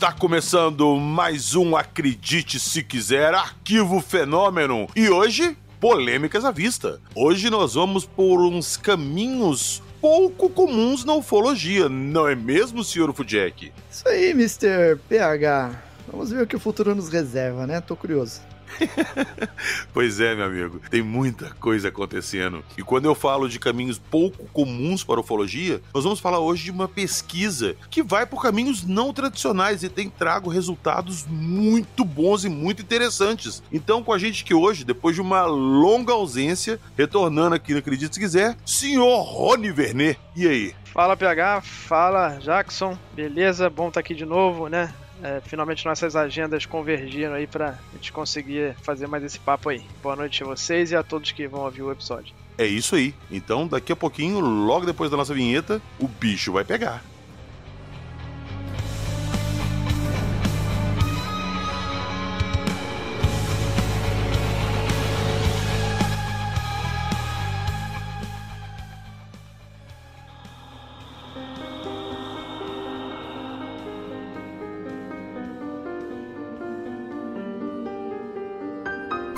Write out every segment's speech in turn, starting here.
Está começando mais um Acredite Se Quiser, Arquivo Fenômeno. E hoje, polêmicas à vista. Hoje nós vamos por uns caminhos pouco comuns na ufologia, não é mesmo, Sr. Fudjek? Isso aí, Mr. PH. Vamos ver o que o futuro nos reserva, né? Tô curioso. Pois é, meu amigo, tem muita coisa acontecendo. E quando eu falo de caminhos pouco comuns para a ufologia, nós vamos falar hoje de uma pesquisa que vai por caminhos não tradicionais e tem trago resultados muito bons e muito interessantes. Então, com a gente aqui hoje, depois de uma longa ausência, retornando aqui no Acredite Se Quiser, Sr. Rony Vernet. E aí? Fala, PH, fala, Jackson, beleza? Bom estar aqui de novo, né? Finalmente nossas agendas convergiram aí pra gente conseguir fazer mais esse papo aí. Boa noite a vocês e a todos que vão ouvir o episódio. É isso aí. Então, daqui a pouquinho, logo depois da nossa vinheta, o bicho vai pegar.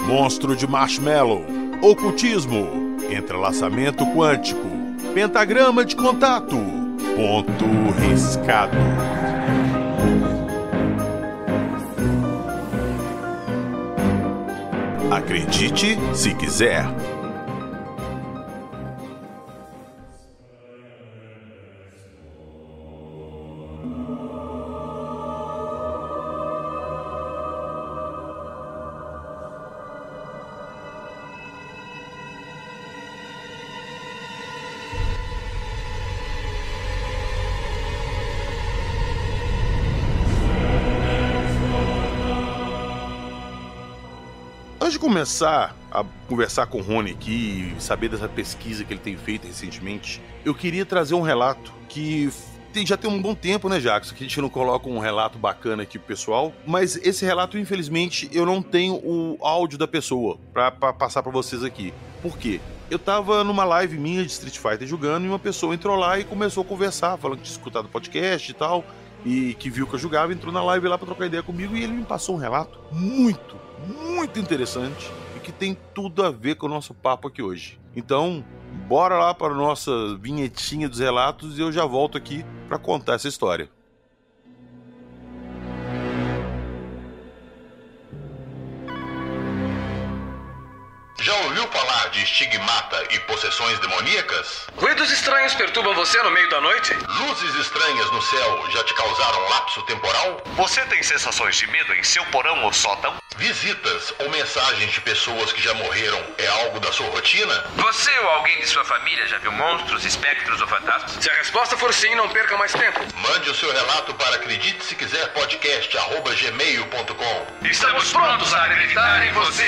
Monstro de marshmallow, ocultismo, entrelaçamento quântico, pentagrama de contato, ponto riscado. Acredite se quiser. Antes de começar a conversar com o Rony aqui e saber dessa pesquisa que ele tem feito recentemente, eu queria trazer um relato que já tem um bom tempo, né, Jackson, que a gente não coloca um relato bacana aqui pro pessoal, mas esse relato, infelizmente, eu não tenho o áudio da pessoa pra passar pra vocês aqui. Por quê? Eu tava numa live minha de Street Fighter jogando e uma pessoa entrou lá e começou a conversar, falando que tinha escutado o podcast e tal, e que viu que eu jogava, entrou na live lá pra trocar ideia comigo e ele me passou um relato muito interessante e que tem tudo a ver com o nosso papo aqui hoje. Então, bora lá para a nossa vinhetinha dos relatos e eu já volto aqui para contar essa história. Já ouviu falar de estigmata e possessões demoníacas? Ruídos estranhos perturbam você no meio da noite? Luzes estranhas no céu já te causaram lapso temporal? Você tem sensações de medo em seu porão ou sótão? Visitas ou mensagens de pessoas que já morreram é algo da sua rotina? Você ou alguém de sua família já viu monstros, espectros ou fantasmas? Se a resposta for sim, não perca mais tempo. Mande o seu relato para acredite se quiser podcast@gmail.com. Estamos prontos a acreditar em você.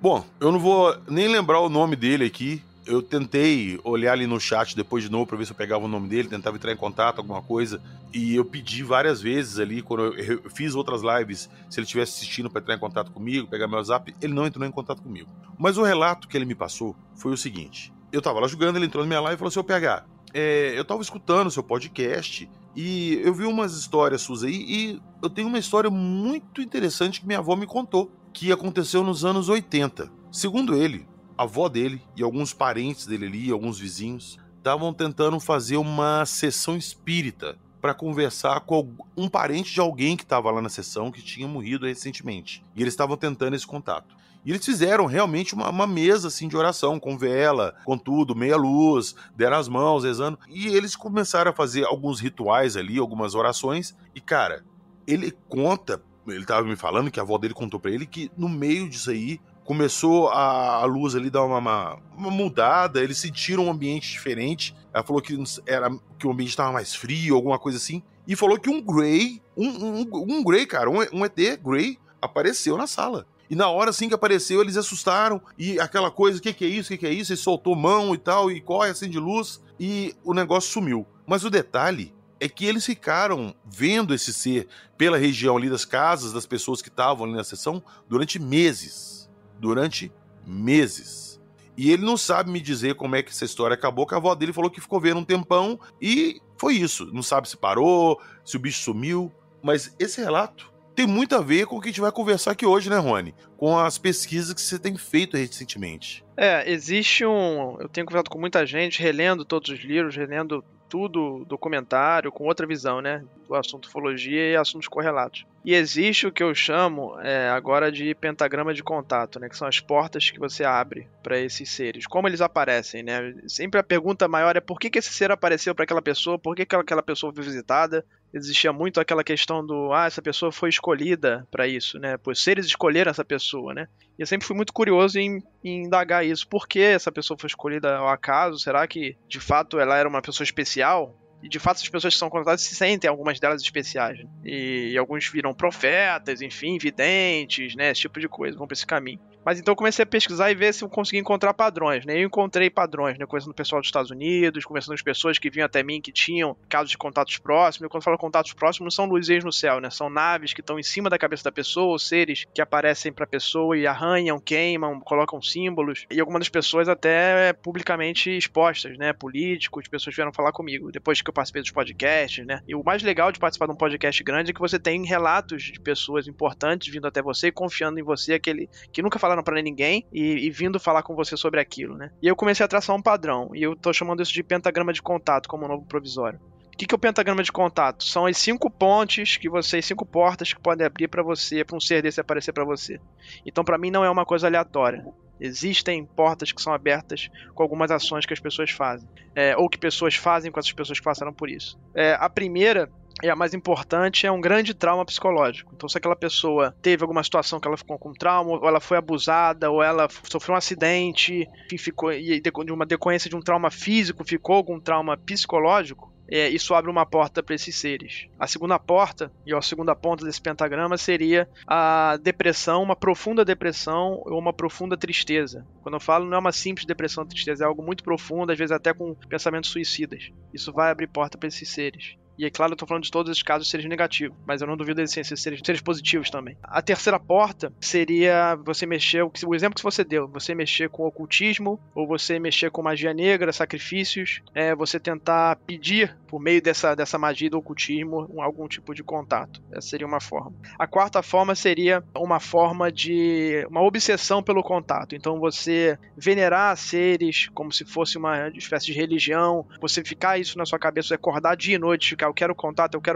Bom, eu não vou nem lembrar o nome dele aqui. Eu tentei olhar ali no chat depois de novo pra ver se eu pegava o nome dele, tentava entrar em contato, alguma coisa. E eu pedi várias vezes ali, quando eu fiz outras lives, se ele estivesse assistindo pra entrar em contato comigo, pegar meu WhatsApp, ele não entrou em contato comigo. Mas o relato que ele me passou foi o seguinte. Eu tava lá jogando, ele entrou na minha live e falou assim, ô PH, eu tava escutando o seu podcast e eu vi umas histórias suas aí e eu tenho uma história muito interessante que minha avó me contou, que aconteceu nos anos 80. Segundo ele, a avó dele e alguns parentes dele ali, alguns vizinhos, estavam tentando fazer uma sessão espírita para conversar com um parente de alguém que estava lá na sessão que tinha morrido recentemente. E eles estavam tentando esse contato. E eles fizeram realmente uma mesa assim de oração, com vela, com tudo, meia luz, deram as mãos, rezando. E eles começaram a fazer alguns rituais ali, algumas orações. E cara, ele conta, ele tava me falando que a avó dele contou pra ele que no meio disso aí, começou a luz ali dar uma mudada, eles sentiram um ambiente diferente. Ela falou que o ambiente estava mais frio, alguma coisa assim. E falou que um Grey, um Grey, cara, um ET Grey apareceu na sala. E na hora assim que apareceu, eles assustaram. E aquela coisa, o que é isso? O que é isso? Ele soltou mão e tal, e corre assim de luz. E o negócio sumiu. Mas o detalhe é que eles ficaram vendo esse ser pela região ali das casas das pessoas que estavam ali na sessão durante meses. Durante meses. E ele não sabe me dizer como é que essa história acabou, que a avó dele falou que ficou vendo um tempão e foi isso. Não sabe se parou, se o bicho sumiu. Mas esse relato tem muito a ver com o que a gente vai conversar aqui hoje, né, Rony? Com as pesquisas que você tem feito recentemente. Existe eu tenho conversado com muita gente, relendo todos os livros, relendo tudo, documentário, com outra visão, né? Do assunto ufologia e assuntos correlatos. E existe o que eu chamo agora de pentagrama de contato, né? Que são as portas que você abre para esses seres. Como eles aparecem, né? Sempre a pergunta maior é por que esse ser apareceu para aquela pessoa, por que aquela pessoa foi visitada. Existia muito aquela questão do, essa pessoa foi escolhida para isso, né? Pois seres escolheram essa pessoa, né? E eu sempre fui muito curioso em indagar isso. Por que essa pessoa foi escolhida ao acaso? Será que, de fato, ela era uma pessoa especial? E, de fato, as pessoas que são contadas se sentem algumas delas especiais. Né? E alguns viram profetas, enfim, videntes, né? Esse tipo de coisa, vão para esse caminho. Mas então eu comecei a pesquisar e ver se eu conseguia encontrar padrões, né? Eu encontrei padrões, né? Conversando com o pessoal dos Estados Unidos, conversando com as pessoas que vinham até mim que tinham casos de contatos próximos. E quando eu falo contatos próximos, não são luzes no céu, né? São naves que estão em cima da cabeça da pessoa, ou seres que aparecem para a pessoa e arranham, queimam, colocam símbolos. E algumas das pessoas até publicamente expostas, né? Políticos, pessoas vieram falar comigo depois que eu participei dos podcasts, né? E o mais legal de participar de um podcast grande é que você tem relatos de pessoas importantes vindo até você, confiando em você, aquele que nunca falaram para ninguém e vindo falar com você sobre aquilo, né? E eu comecei a traçar um padrão, e eu tô chamando isso de pentagrama de contato como um novo provisório. O que é o pentagrama de contato? São as 5 pontes 5 portas que podem abrir para você, para um ser desse aparecer para você. Então, para mim, não é uma coisa aleatória. Existem portas que são abertas com algumas ações que as pessoas fazem, ou que pessoas fazem com essas pessoas que passaram por isso. A primeira e a mais importante é um grande trauma psicológico. Então, se aquela pessoa teve alguma situação que ela ficou com trauma, ou ela foi abusada, ou ela sofreu um acidente, enfim, ficou de uma decorrência de um trauma físico, ficou com um trauma psicológico, isso abre uma porta para esses seres. A segunda porta, e a segunda ponta desse pentagrama, seria a depressão, uma profunda depressão ou uma profunda tristeza. Quando eu falo, não é uma simples depressão ou tristeza, é algo muito profundo, às vezes até com pensamentos suicidas. Isso vai abrir porta para esses seres. E é claro, eu estou falando de todos esses casos de seres negativos, mas eu não duvido da existência de seres positivos também. A terceira porta seria você mexer, o exemplo que você deu, você mexer com ocultismo, ou você mexer com magia negra, sacrifícios, você tentar pedir, por meio dessa magia do ocultismo, algum tipo de contato. Essa seria uma forma. A quarta forma seria uma forma de uma obsessão pelo contato. Então você venerar seres como se fosse uma espécie de religião, você ficar isso na sua cabeça, acordar dia e noite, ficar eu quero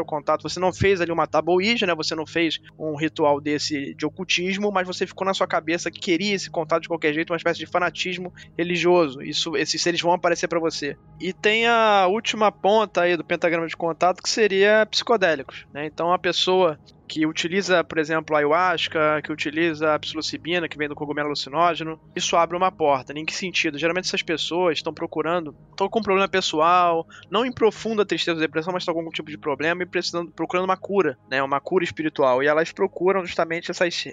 contato. Você não fez ali uma tabuíja, né? Você não fez um ritual desse de ocultismo, mas você ficou na sua cabeça que queria esse contato de qualquer jeito, uma espécie de fanatismo religioso. Esses seres vão aparecer para você. E tem a última ponta aí do pentagrama de contato, que seria psicodélicos, né? Então a pessoa que utiliza, por exemplo, a ayahuasca, que utiliza a psilocibina, que vem do cogumelo alucinógeno, isso abre uma porta. Em que sentido? Geralmente essas pessoas estão com um problema pessoal, não em profunda tristeza ou depressão, mas estão com algum tipo de problema e procurando uma cura, né? Uma cura espiritual. E elas procuram justamente essas,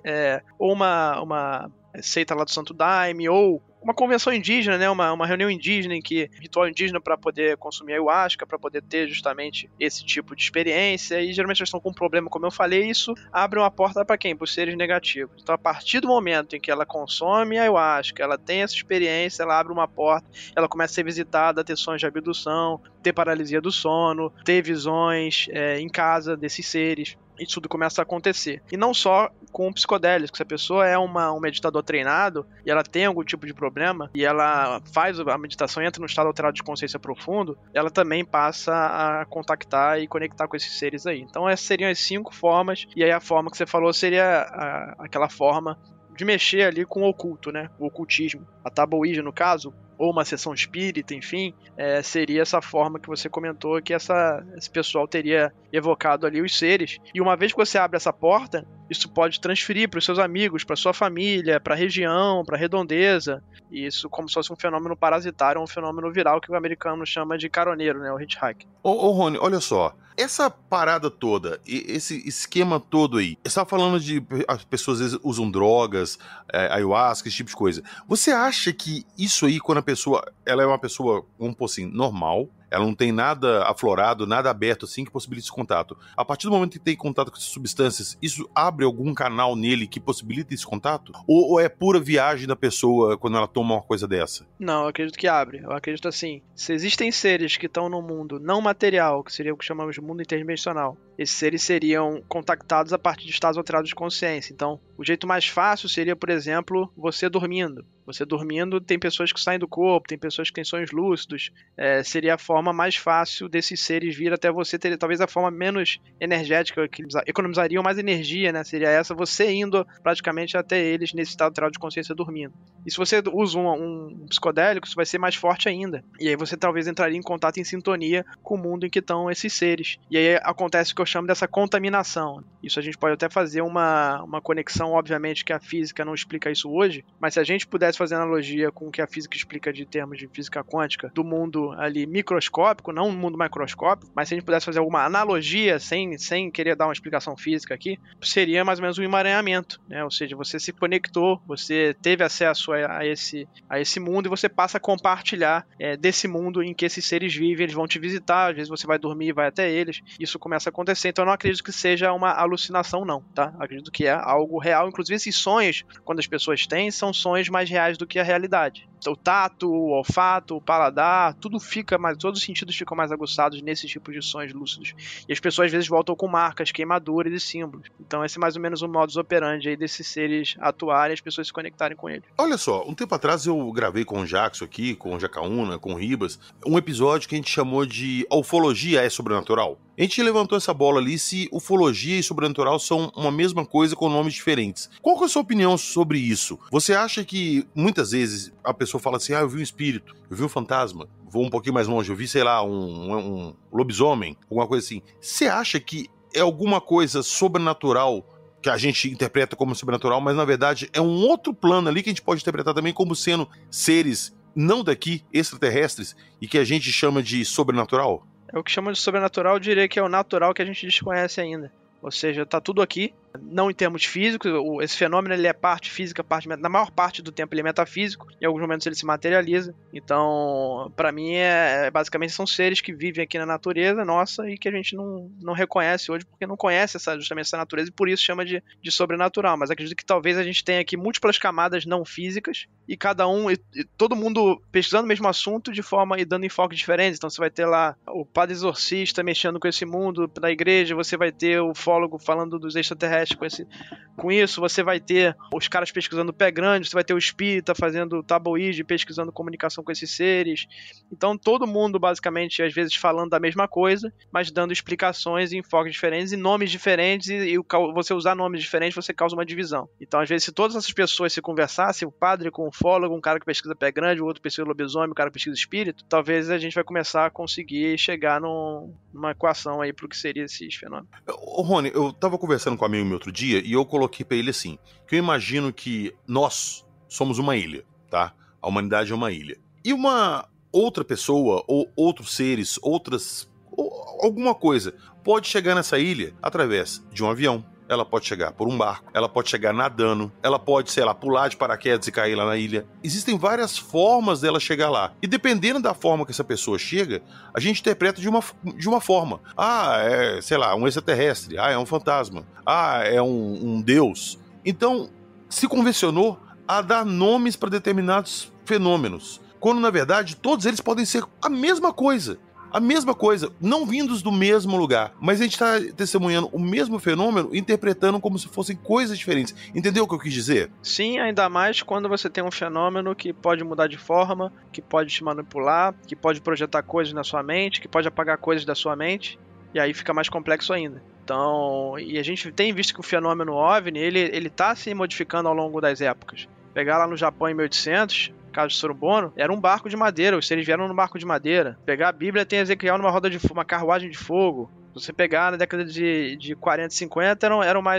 ou uma seita lá do Santo Daime, ou uma convenção indígena, né? Uma reunião indígena ritual indígena para poder consumir ayahuasca, para poder ter justamente esse tipo de experiência, e geralmente eles estão com um problema, como eu falei, isso abre uma porta para quem? Para os seres negativos. Então, a partir do momento em que ela consome ayahuasca, ela tem essa experiência, ela abre uma porta, ela começa a ser visitada, ter sonhos de abdução, ter paralisia do sono, ter visões em casa desses seres. Isso tudo começa a acontecer. E não só com psicodélicos. Se a pessoa é um meditador treinado e ela tem algum tipo de problema e ela faz a meditação e entra no estado alterado de consciência profundo, ela também passa a contactar e conectar com esses seres aí. Então essas seriam as 5 formas, e aí a forma que você falou seria aquela forma de mexer ali com o oculto, né? O ocultismo. A tabuíja, no caso, ou uma sessão espírita, enfim, seria essa forma que você comentou, que esse pessoal teria evocado ali os seres. E uma vez que você abre essa porta, isso pode transferir para os seus amigos, para sua família, para a região, para a redondeza. E isso como se fosse um fenômeno parasitário, um fenômeno viral que o americano chama de caroneiro, né? O hitchhiking. Ô Rony, olha só. Essa parada toda, esse esquema todo aí, você estava falando de as pessoas às vezes usam drogas, ayahuasca, esse tipo de coisa. Você acha que isso aí, quando a pessoa, ela é uma pessoa, vamos pôr assim, normal, ela não tem nada aflorado, nada aberto assim que possibilite esse contato. A partir do momento que tem contato com essas substâncias, isso abre algum canal nele que possibilita esse contato? Ou é pura viagem da pessoa quando ela toma uma coisa dessa? Não, eu acredito que abre. Eu acredito assim, se existem seres que estão no mundo não material, que seria o que chamamos de mundo interdimensional, esses seres seriam contactados a partir de estados alterados de consciência. Então, o jeito mais fácil seria, por exemplo, você dormindo. Você dormindo, tem pessoas que saem do corpo, tem pessoas que têm sonhos lúcidos. Seria a forma mais fácil desses seres vir até você, ter talvez a forma menos energética, que economizariam mais energia, né? Seria essa, você indo praticamente até eles nesse estado alterado de consciência dormindo. E se você usa um psicodélico, isso vai ser mais forte ainda. E aí você talvez entraria em contato, em sintonia com o mundo em que estão esses seres. E aí acontece o que eu chamo dessa contaminação. Isso a gente pode até fazer uma conexão, obviamente que a física não explica isso hoje, mas se a gente pudesse fazer analogia com o que a física explica de termos de física quântica, do mundo ali microscópico, não um mundo macroscópico, mas se a gente pudesse fazer alguma analogia, sem querer dar uma explicação física aqui, seria mais ou menos um emaranhamento, né? Ou seja, você se conectou, você teve acesso a esse mundo e você passa a compartilhar desse mundo em que esses seres vivem, eles vão te visitar, às vezes você vai dormir e vai até eles, isso começa a acontecer. Então eu não acredito que seja uma alucinação não, tá? Acredito que é algo real, inclusive esses sonhos, quando as pessoas têm, são sonhos mais reais do que a realidade. O tato, o olfato, o paladar, tudo fica mais, todos os sentidos ficam mais aguçados nesse tipo de sonhos lúcidos. E as pessoas às vezes voltam com marcas, queimaduras e símbolos. Então esse é mais ou menos o modus operandi aí desses seres atuarem e as pessoas se conectarem com ele. Olha só, um tempo atrás eu gravei com o Jackson aqui, com o Jacaúna, com o Ribas, um episódio que a gente chamou de A Ufologia é Sobrenatural. A gente levantou essa bola ali se ufologia e sobrenatural são uma mesma coisa com nomes diferentes. Qual que é a sua opinião sobre isso? Você acha que muitas vezes a pessoa fala assim, eu vi um espírito, eu vi um fantasma, vou um pouquinho mais longe, eu vi, sei lá, um lobisomem, alguma coisa assim. Você acha que é alguma coisa sobrenatural que a gente interpreta como sobrenatural, mas na verdade é um outro plano ali que a gente pode interpretar também como sendo seres não daqui, extraterrestres, e que a gente chama de sobrenatural? É o que chamam de sobrenatural, eu diria que é o natural que a gente desconhece ainda. Ou seja, tá tudo aqui, não em termos físicos, esse fenômeno ele é parte física, na maior parte do tempo ele é metafísico, em alguns momentos ele se materializa. Então, para mim, basicamente são seres que vivem aqui na natureza nossa e que a gente não reconhece hoje, porque não conhece justamente essa natureza e por isso chama de sobrenatural. Mas acredito que talvez a gente tenha aqui múltiplas camadas não físicas e cada um, e todo mundo pesquisando o mesmo assunto de forma e dando enfoques diferentes. Então você vai ter lá o padre exorcista mexendo com esse mundo da igreja, você vai ter o ufólogo falando dos extraterrestres com isso, você vai ter os caras pesquisando o pé grande, você vai ter o espírita fazendo tabuíde, pesquisando comunicação com esses seres. Então todo mundo basicamente às vezes falando da mesma coisa, mas dando explicações e enfoques diferentes e nomes diferentes, e você usar nomes diferentes você causa uma divisão. Então às vezes se todas essas pessoas se conversassem, o padre com o ufólogo, um cara que pesquisa pé grande, o outro pesquisa lobisomem, o cara que pesquisa espírito, talvez a gente vai começar a conseguir chegar numa equação aí pro que seria esses fenômenos. Ô Rony, eu tava conversando com um amigo meu outro dia e eu coloquei pra ele assim, que eu imagino que nós somos uma ilha, tá? A humanidade é uma ilha. E uma outra pessoa, ou outros seres, ou alguma coisa, pode chegar nessa ilha através de um avião. Ela pode chegar por um barco, ela pode chegar nadando, ela pode, sei lá, pular de paraquedas e cair lá na ilha. Existem várias formas dela chegar lá. E dependendo da forma que essa pessoa chega, a gente interpreta de uma forma. É, sei lá, um extraterrestre. É um fantasma. É um deus. Então, se convencionou a dar nomes para determinados fenômenos. Quando, na verdade, todos eles podem ser a mesma coisa. A mesma coisa, não vindos do mesmo lugar, mas a gente está testemunhando o mesmo fenômeno, interpretando como se fossem coisas diferentes. Entendeu o que eu quis dizer? Sim, ainda mais quando você tem um fenômeno que pode mudar de forma, que pode te manipular, que pode projetar coisas na sua mente, que pode apagar coisas da sua mente, e aí fica mais complexo ainda. Então, e a gente tem visto que o fenômeno OVNI, ele tá se modificando ao longo das épocas. Pegar lá no Japão em 1800... caso de Sorobono, era um barco de madeira, os seres vieram num barco de madeira. Pegar a Bíblia, tem Ezequiel numa uma carruagem de fogo. Se você pegar na década de 40 e 50,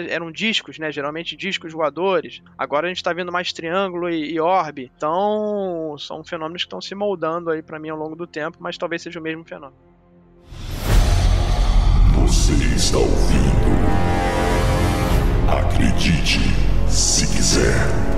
eram discos, né? Geralmente discos voadores. Agora a gente tá vendo mais triângulo e orbe. Então, são fenômenos que estão se moldando aí pra mim ao longo do tempo, mas talvez seja o mesmo fenômeno. Você está ouvindo? Acredite, se quiser.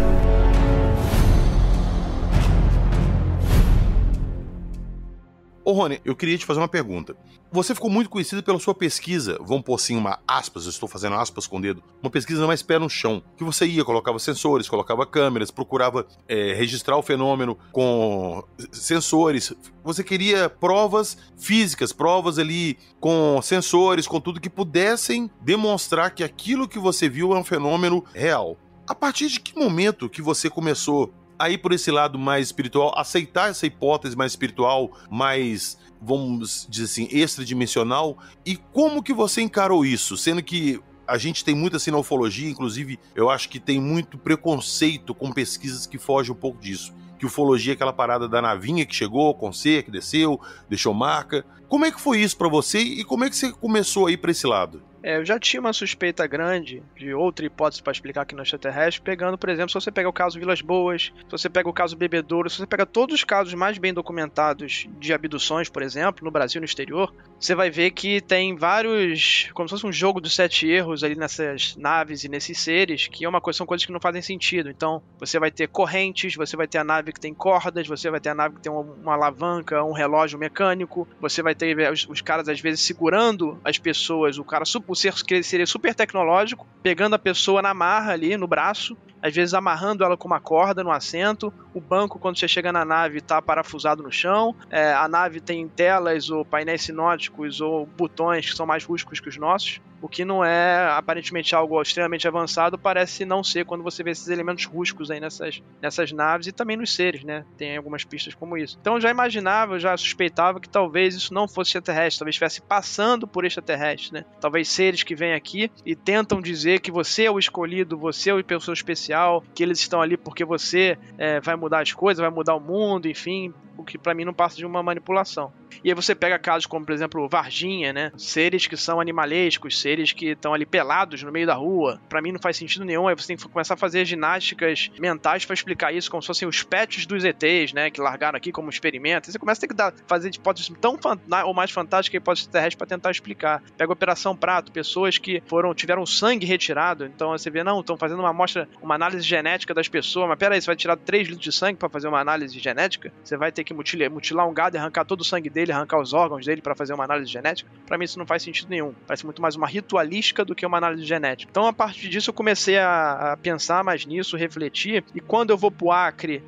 Ô, Rony, eu queria te fazer uma pergunta. Você ficou muito conhecido pela sua pesquisa, vamos pôr assim uma aspas, eu estou fazendo aspas com o dedo, uma pesquisa mais pé no chão, que você ia, colocava sensores, colocava câmeras, procurava registrar o fenômeno com sensores. Você queria provas físicas, provas ali com sensores, com tudo que pudessem demonstrar que aquilo que você viu é um fenômeno real. A partir de que momento que você começou a ir por esse lado mais espiritual, aceitar essa hipótese mais espiritual, mais, vamos dizer assim, extradimensional, e como que você encarou isso? Sendo que a gente tem muita assim na ufologia, inclusive eu acho que tem muito preconceito com pesquisas que fogem um pouco disso. Que ufologia é aquela parada da navinha que chegou, com C, que desceu, deixou marca. Como é que foi isso pra você e como é que você começou a ir pra esse lado? Eu já tinha uma suspeita grande de outra hipótese para explicar aqui no extraterrestre, pegando, por exemplo, se você pega o caso Vilas Boas, se você pega o caso Bebedouro, se você pega todos os casos mais bem documentados de abduções, por exemplo, no Brasil e no exterior, você vai ver que tem vários, como se fosse um jogo dos 7 erros ali nessas naves e nesses seres, que são coisas que não fazem sentido. Então, você vai ter correntes, você vai ter a nave que tem cordas, você vai ter a nave que tem uma alavanca, um relógio mecânico, você vai ter os caras às vezes segurando as pessoas, o ser que seria super tecnológico, pegando a pessoa na marra ali, no braço, às vezes amarrando ela com uma corda no assento. O banco, quando você chega na nave, está parafusado no chão. A nave tem telas ou painéis sinóticos ou botões que são mais rústicos que os nossos, o que não é aparentemente algo extremamente avançado, parece não ser quando você vê esses elementos rústicos aí nessas naves e também nos seres, né? Tem algumas pistas como isso. Então eu já imaginava, eu já suspeitava que talvez isso não fosse extraterrestre, talvez estivesse passando por extraterrestre, né? Talvez seres que vêm aqui e tentam dizer que você é o escolhido, você é a pessoa especial, que eles estão ali porque você vai mudar as coisas, vai mudar o mundo, enfim, o que pra mim não passa de uma manipulação. E aí você pega casos como, por exemplo, Varginha, né? Seres que são animalescos, seres que estão ali pelados no meio da rua. Pra mim não faz sentido nenhum. Aí você tem que começar a fazer ginásticas mentais pra explicar isso, como se fossem os pets dos ETs, né? Que largaram aqui como experimento. E você começa a ter que fazer hipóteses tão ou mais fantásticas que a hipótese terrestre pra tentar explicar. Pega a Operação Prato, pessoas que tiveram sangue retirado. Então você vê, não, estão fazendo uma análise genética das pessoas. Mas peraí, você vai tirar 3 litros de sangue pra fazer uma análise genética? Você vai ter que mutilar um gado e arrancar todo o sangue dele, arrancar os órgãos dele para fazer uma análise genética? Pra mim isso não faz sentido nenhum. Parece muito mais uma ritualística do que uma análise genética. Então a partir disso eu comecei a pensar mais nisso, refletir, e quando eu vou pro Acre,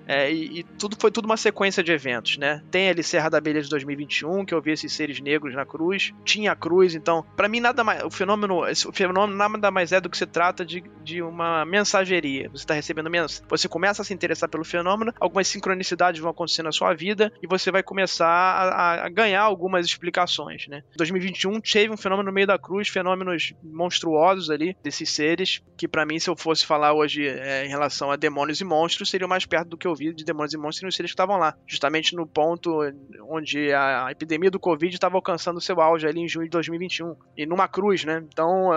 foi tudo uma sequência de eventos, né? Tem ali Serra da Beleza de 2021, que eu vi esses seres negros na cruz, tinha a cruz, então pra mim o fenômeno nada mais é do que se trata de uma mensageria. Você tá recebendo você começa a se interessar pelo fenômeno, algumas sincronicidades vão acontecer na sua vida e você vai começar a ganhar algumas explicações, né? Em 2021 teve um fenômeno no meio da cruz, fenômenos monstruosos ali desses seres, que pra mim, se eu fosse falar hoje em relação a demônios e monstros, seria mais perto do que eu vi de demônios e monstros e os seres que estavam lá, justamente no ponto onde a epidemia do Covid estava alcançando seu auge ali em junho de 2021, e numa cruz, né? Então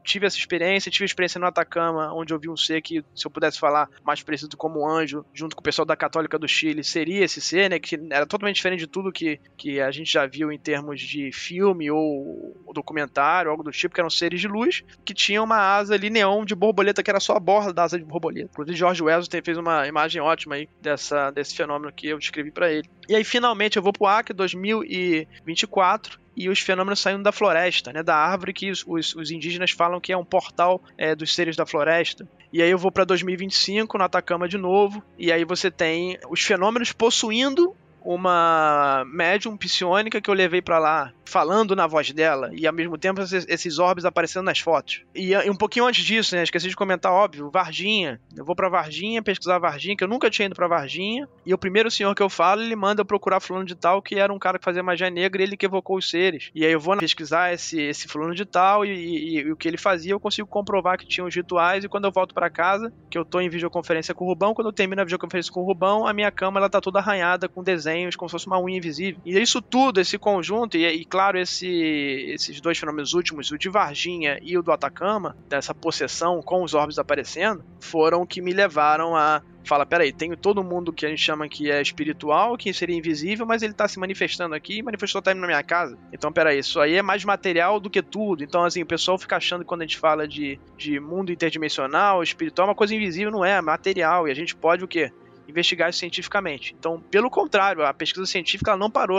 tive essa experiência, no Atacama, onde eu vi um ser que, se eu pudesse falar mais preciso como anjo, junto com o pessoal da Católica do Chile, seria esse ser, né? Que era totalmente diferente de tudo que a gente já viu em termos de filme ou documentário, algo do tipo, que eram seres de luz, que tinham uma asa ali neon de borboleta, que era só a borda da asa de borboleta. Inclusive, George Weston fez uma imagem ótima aí desse fenômeno que eu descrevi pra ele. E aí, finalmente, eu vou pro Acre 2024, e os fenômenos saindo da floresta, né, da árvore que os indígenas falam que é um portal dos seres da floresta. E aí eu vou para 2025, no Atacama de novo, e aí você tem os fenômenos possuindo uma médium psiônica que eu levei pra lá, falando na voz dela, e ao mesmo tempo esses orbes aparecendo nas fotos. E um pouquinho antes disso, né, esqueci de comentar, óbvio, Varginha. Eu vou pra Varginha, pesquisar Varginha, que eu nunca tinha ido pra Varginha, e o primeiro senhor que eu falo, ele manda eu procurar fulano de tal, que era um cara que fazia magia negra, e ele que evocou os seres. E aí eu vou pesquisar esse fulano de tal, e o que ele fazia, eu consigo comprovar que tinha os rituais, e quando eu volto pra casa, que eu tô em videoconferência com o Rubão, quando eu termino a videoconferência com o Rubão, a minha cama, ela tá toda arranhada com desenhos, como se fosse uma unha invisível. E isso tudo, esse conjunto, e claro, esses dois fenômenos últimos, o de Varginha e o do Atacama, dessa possessão com os orbes aparecendo, foram que me levaram a falar, peraí, tem todo mundo que a gente chama que é espiritual, que seria invisível, mas ele tá se manifestando aqui e manifestou até na minha casa. Então, peraí, isso aí é mais material do que tudo. Então, assim, o pessoal fica achando que quando a gente fala de mundo interdimensional, espiritual, uma coisa invisível, não é material. E a gente pode o quê? investigar isso cientificamente. Então, pelo contrário, a pesquisa científica ela não parou,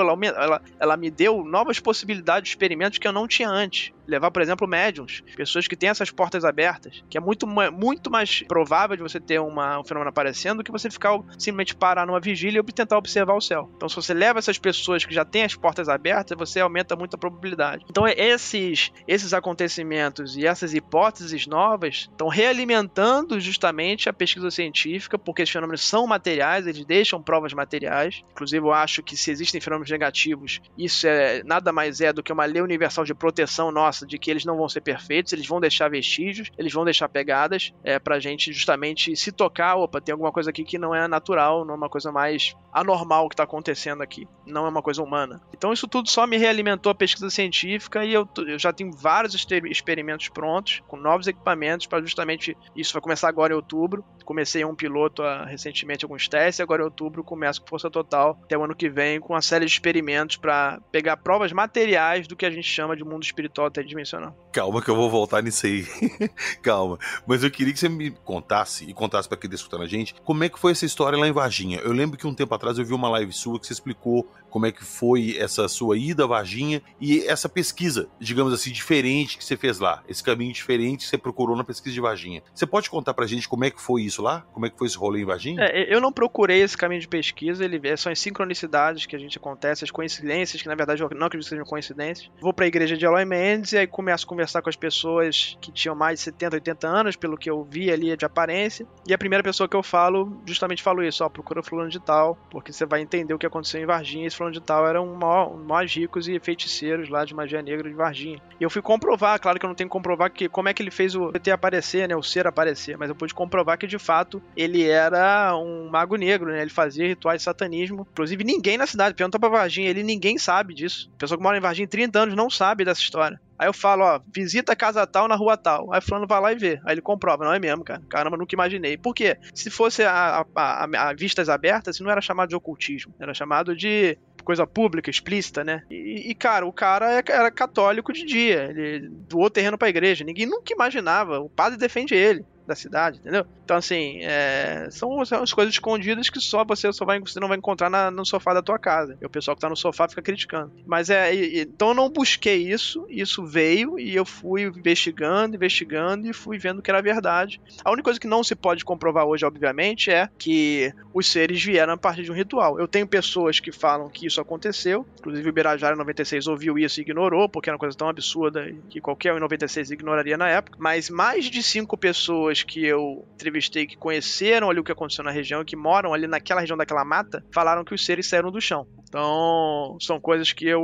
ela me deu novas possibilidades de experimentos que eu não tinha antes. Levar, por exemplo, médiums, pessoas que têm essas portas abertas, que é muito mais provável de você ter um fenômeno aparecendo do que você ficar simplesmente parar numa vigília e tentar observar o céu. Então, se você leva essas pessoas que já têm as portas abertas, você aumenta muito a probabilidade. Então, esses acontecimentos e essas hipóteses novas estão realimentando justamente a pesquisa científica, porque esses fenômenos são materiais, eles deixam provas materiais. Inclusive, eu acho que se existem fenômenos negativos, isso nada mais do que uma lei universal de proteção nossa, de que eles não vão ser perfeitos, eles vão deixar vestígios, eles vão deixar pegadas, pra gente justamente se tocar, opa, tem alguma coisa aqui que não é natural, não é uma coisa mais anormal que tá acontecendo aqui, não é uma coisa humana. Então isso tudo só me realimentou a pesquisa científica e eu já tenho vários experimentos prontos, com novos equipamentos, para justamente, isso vai começar agora em outubro, comecei um piloto recentemente, alguns testes, e agora em outubro começo com força total, até o ano que vem, com uma série de experimentos para pegar provas materiais do que a gente chama de mundo espiritual tridimensional. Calma que eu vou voltar nisso aí. Calma. Mas eu queria que você me contasse, e contasse pra quem tá escutando a gente, como é que foi essa história lá em Varginha. Eu lembro que um tempo atrás eu vi uma live sua que você explicou como é que foi essa sua ida a Varginha e essa pesquisa, digamos assim, diferente que você fez lá. Esse caminho diferente que você procurou na pesquisa de Varginha. Você pode contar pra gente como é que foi isso lá? Como é que foi esse rolê em Varginha? Eu não procurei esse caminho de pesquisa, são as sincronicidades que a gente acontece, as coincidências, que na verdade eu não acredito que sejam coincidências. Vou pra igreja de Eloy Mendes e aí começo a conversar com as pessoas que tinham mais de 70, 80 anos, pelo que eu vi ali de aparência. E a primeira pessoa que eu falo, justamente falo isso, procura fulano de tal, porque você vai entender o que aconteceu em Varginha. Esse fulano de tal era um mais ricos e feiticeiros lá de magia negra de Varginha. E eu fui comprovar, claro que eu não tenho que comprovar como é que ele fez o ET aparecer, né, o ser aparecer, mas eu pude comprovar que de fato ele era um mago negro, né, ele fazia rituais de satanismo. Inclusive ninguém na cidade, pergunta pra Varginha, ninguém sabe disso. A pessoa que mora em Varginha 30 anos não sabe dessa história. Aí eu falo, visita a casa tal na rua tal. Aí o fulano vai lá e vê. Aí ele comprova. Não é mesmo, cara. Caramba, nunca imaginei. Por quê? Se fosse a vistas abertas, não era chamado de ocultismo. Era chamado de coisa pública, explícita, né? E cara, o cara era católico de dia. Ele doou terreno pra igreja. Ninguém nunca imaginava. O padre defende ele da cidade, entendeu? Então, assim, são as coisas escondidas que você não vai encontrar no sofá da tua casa. E o pessoal que tá no sofá fica criticando. Mas então eu não busquei isso veio e eu fui investigando e fui vendo que era verdade. A única coisa que não se pode comprovar hoje, obviamente, é que os seres vieram a partir de um ritual. Eu tenho pessoas que falam que isso aconteceu, inclusive o Birajara em 96 ouviu isso e ignorou, porque era uma coisa tão absurda que qualquer um em 96 ignoraria na época, mas mais de 5 pessoas que eu entrevistei que conheceram ali o que aconteceu na região, que moram ali naquela região daquela mata, falaram que os seres saíram do chão. Então, são coisas que eu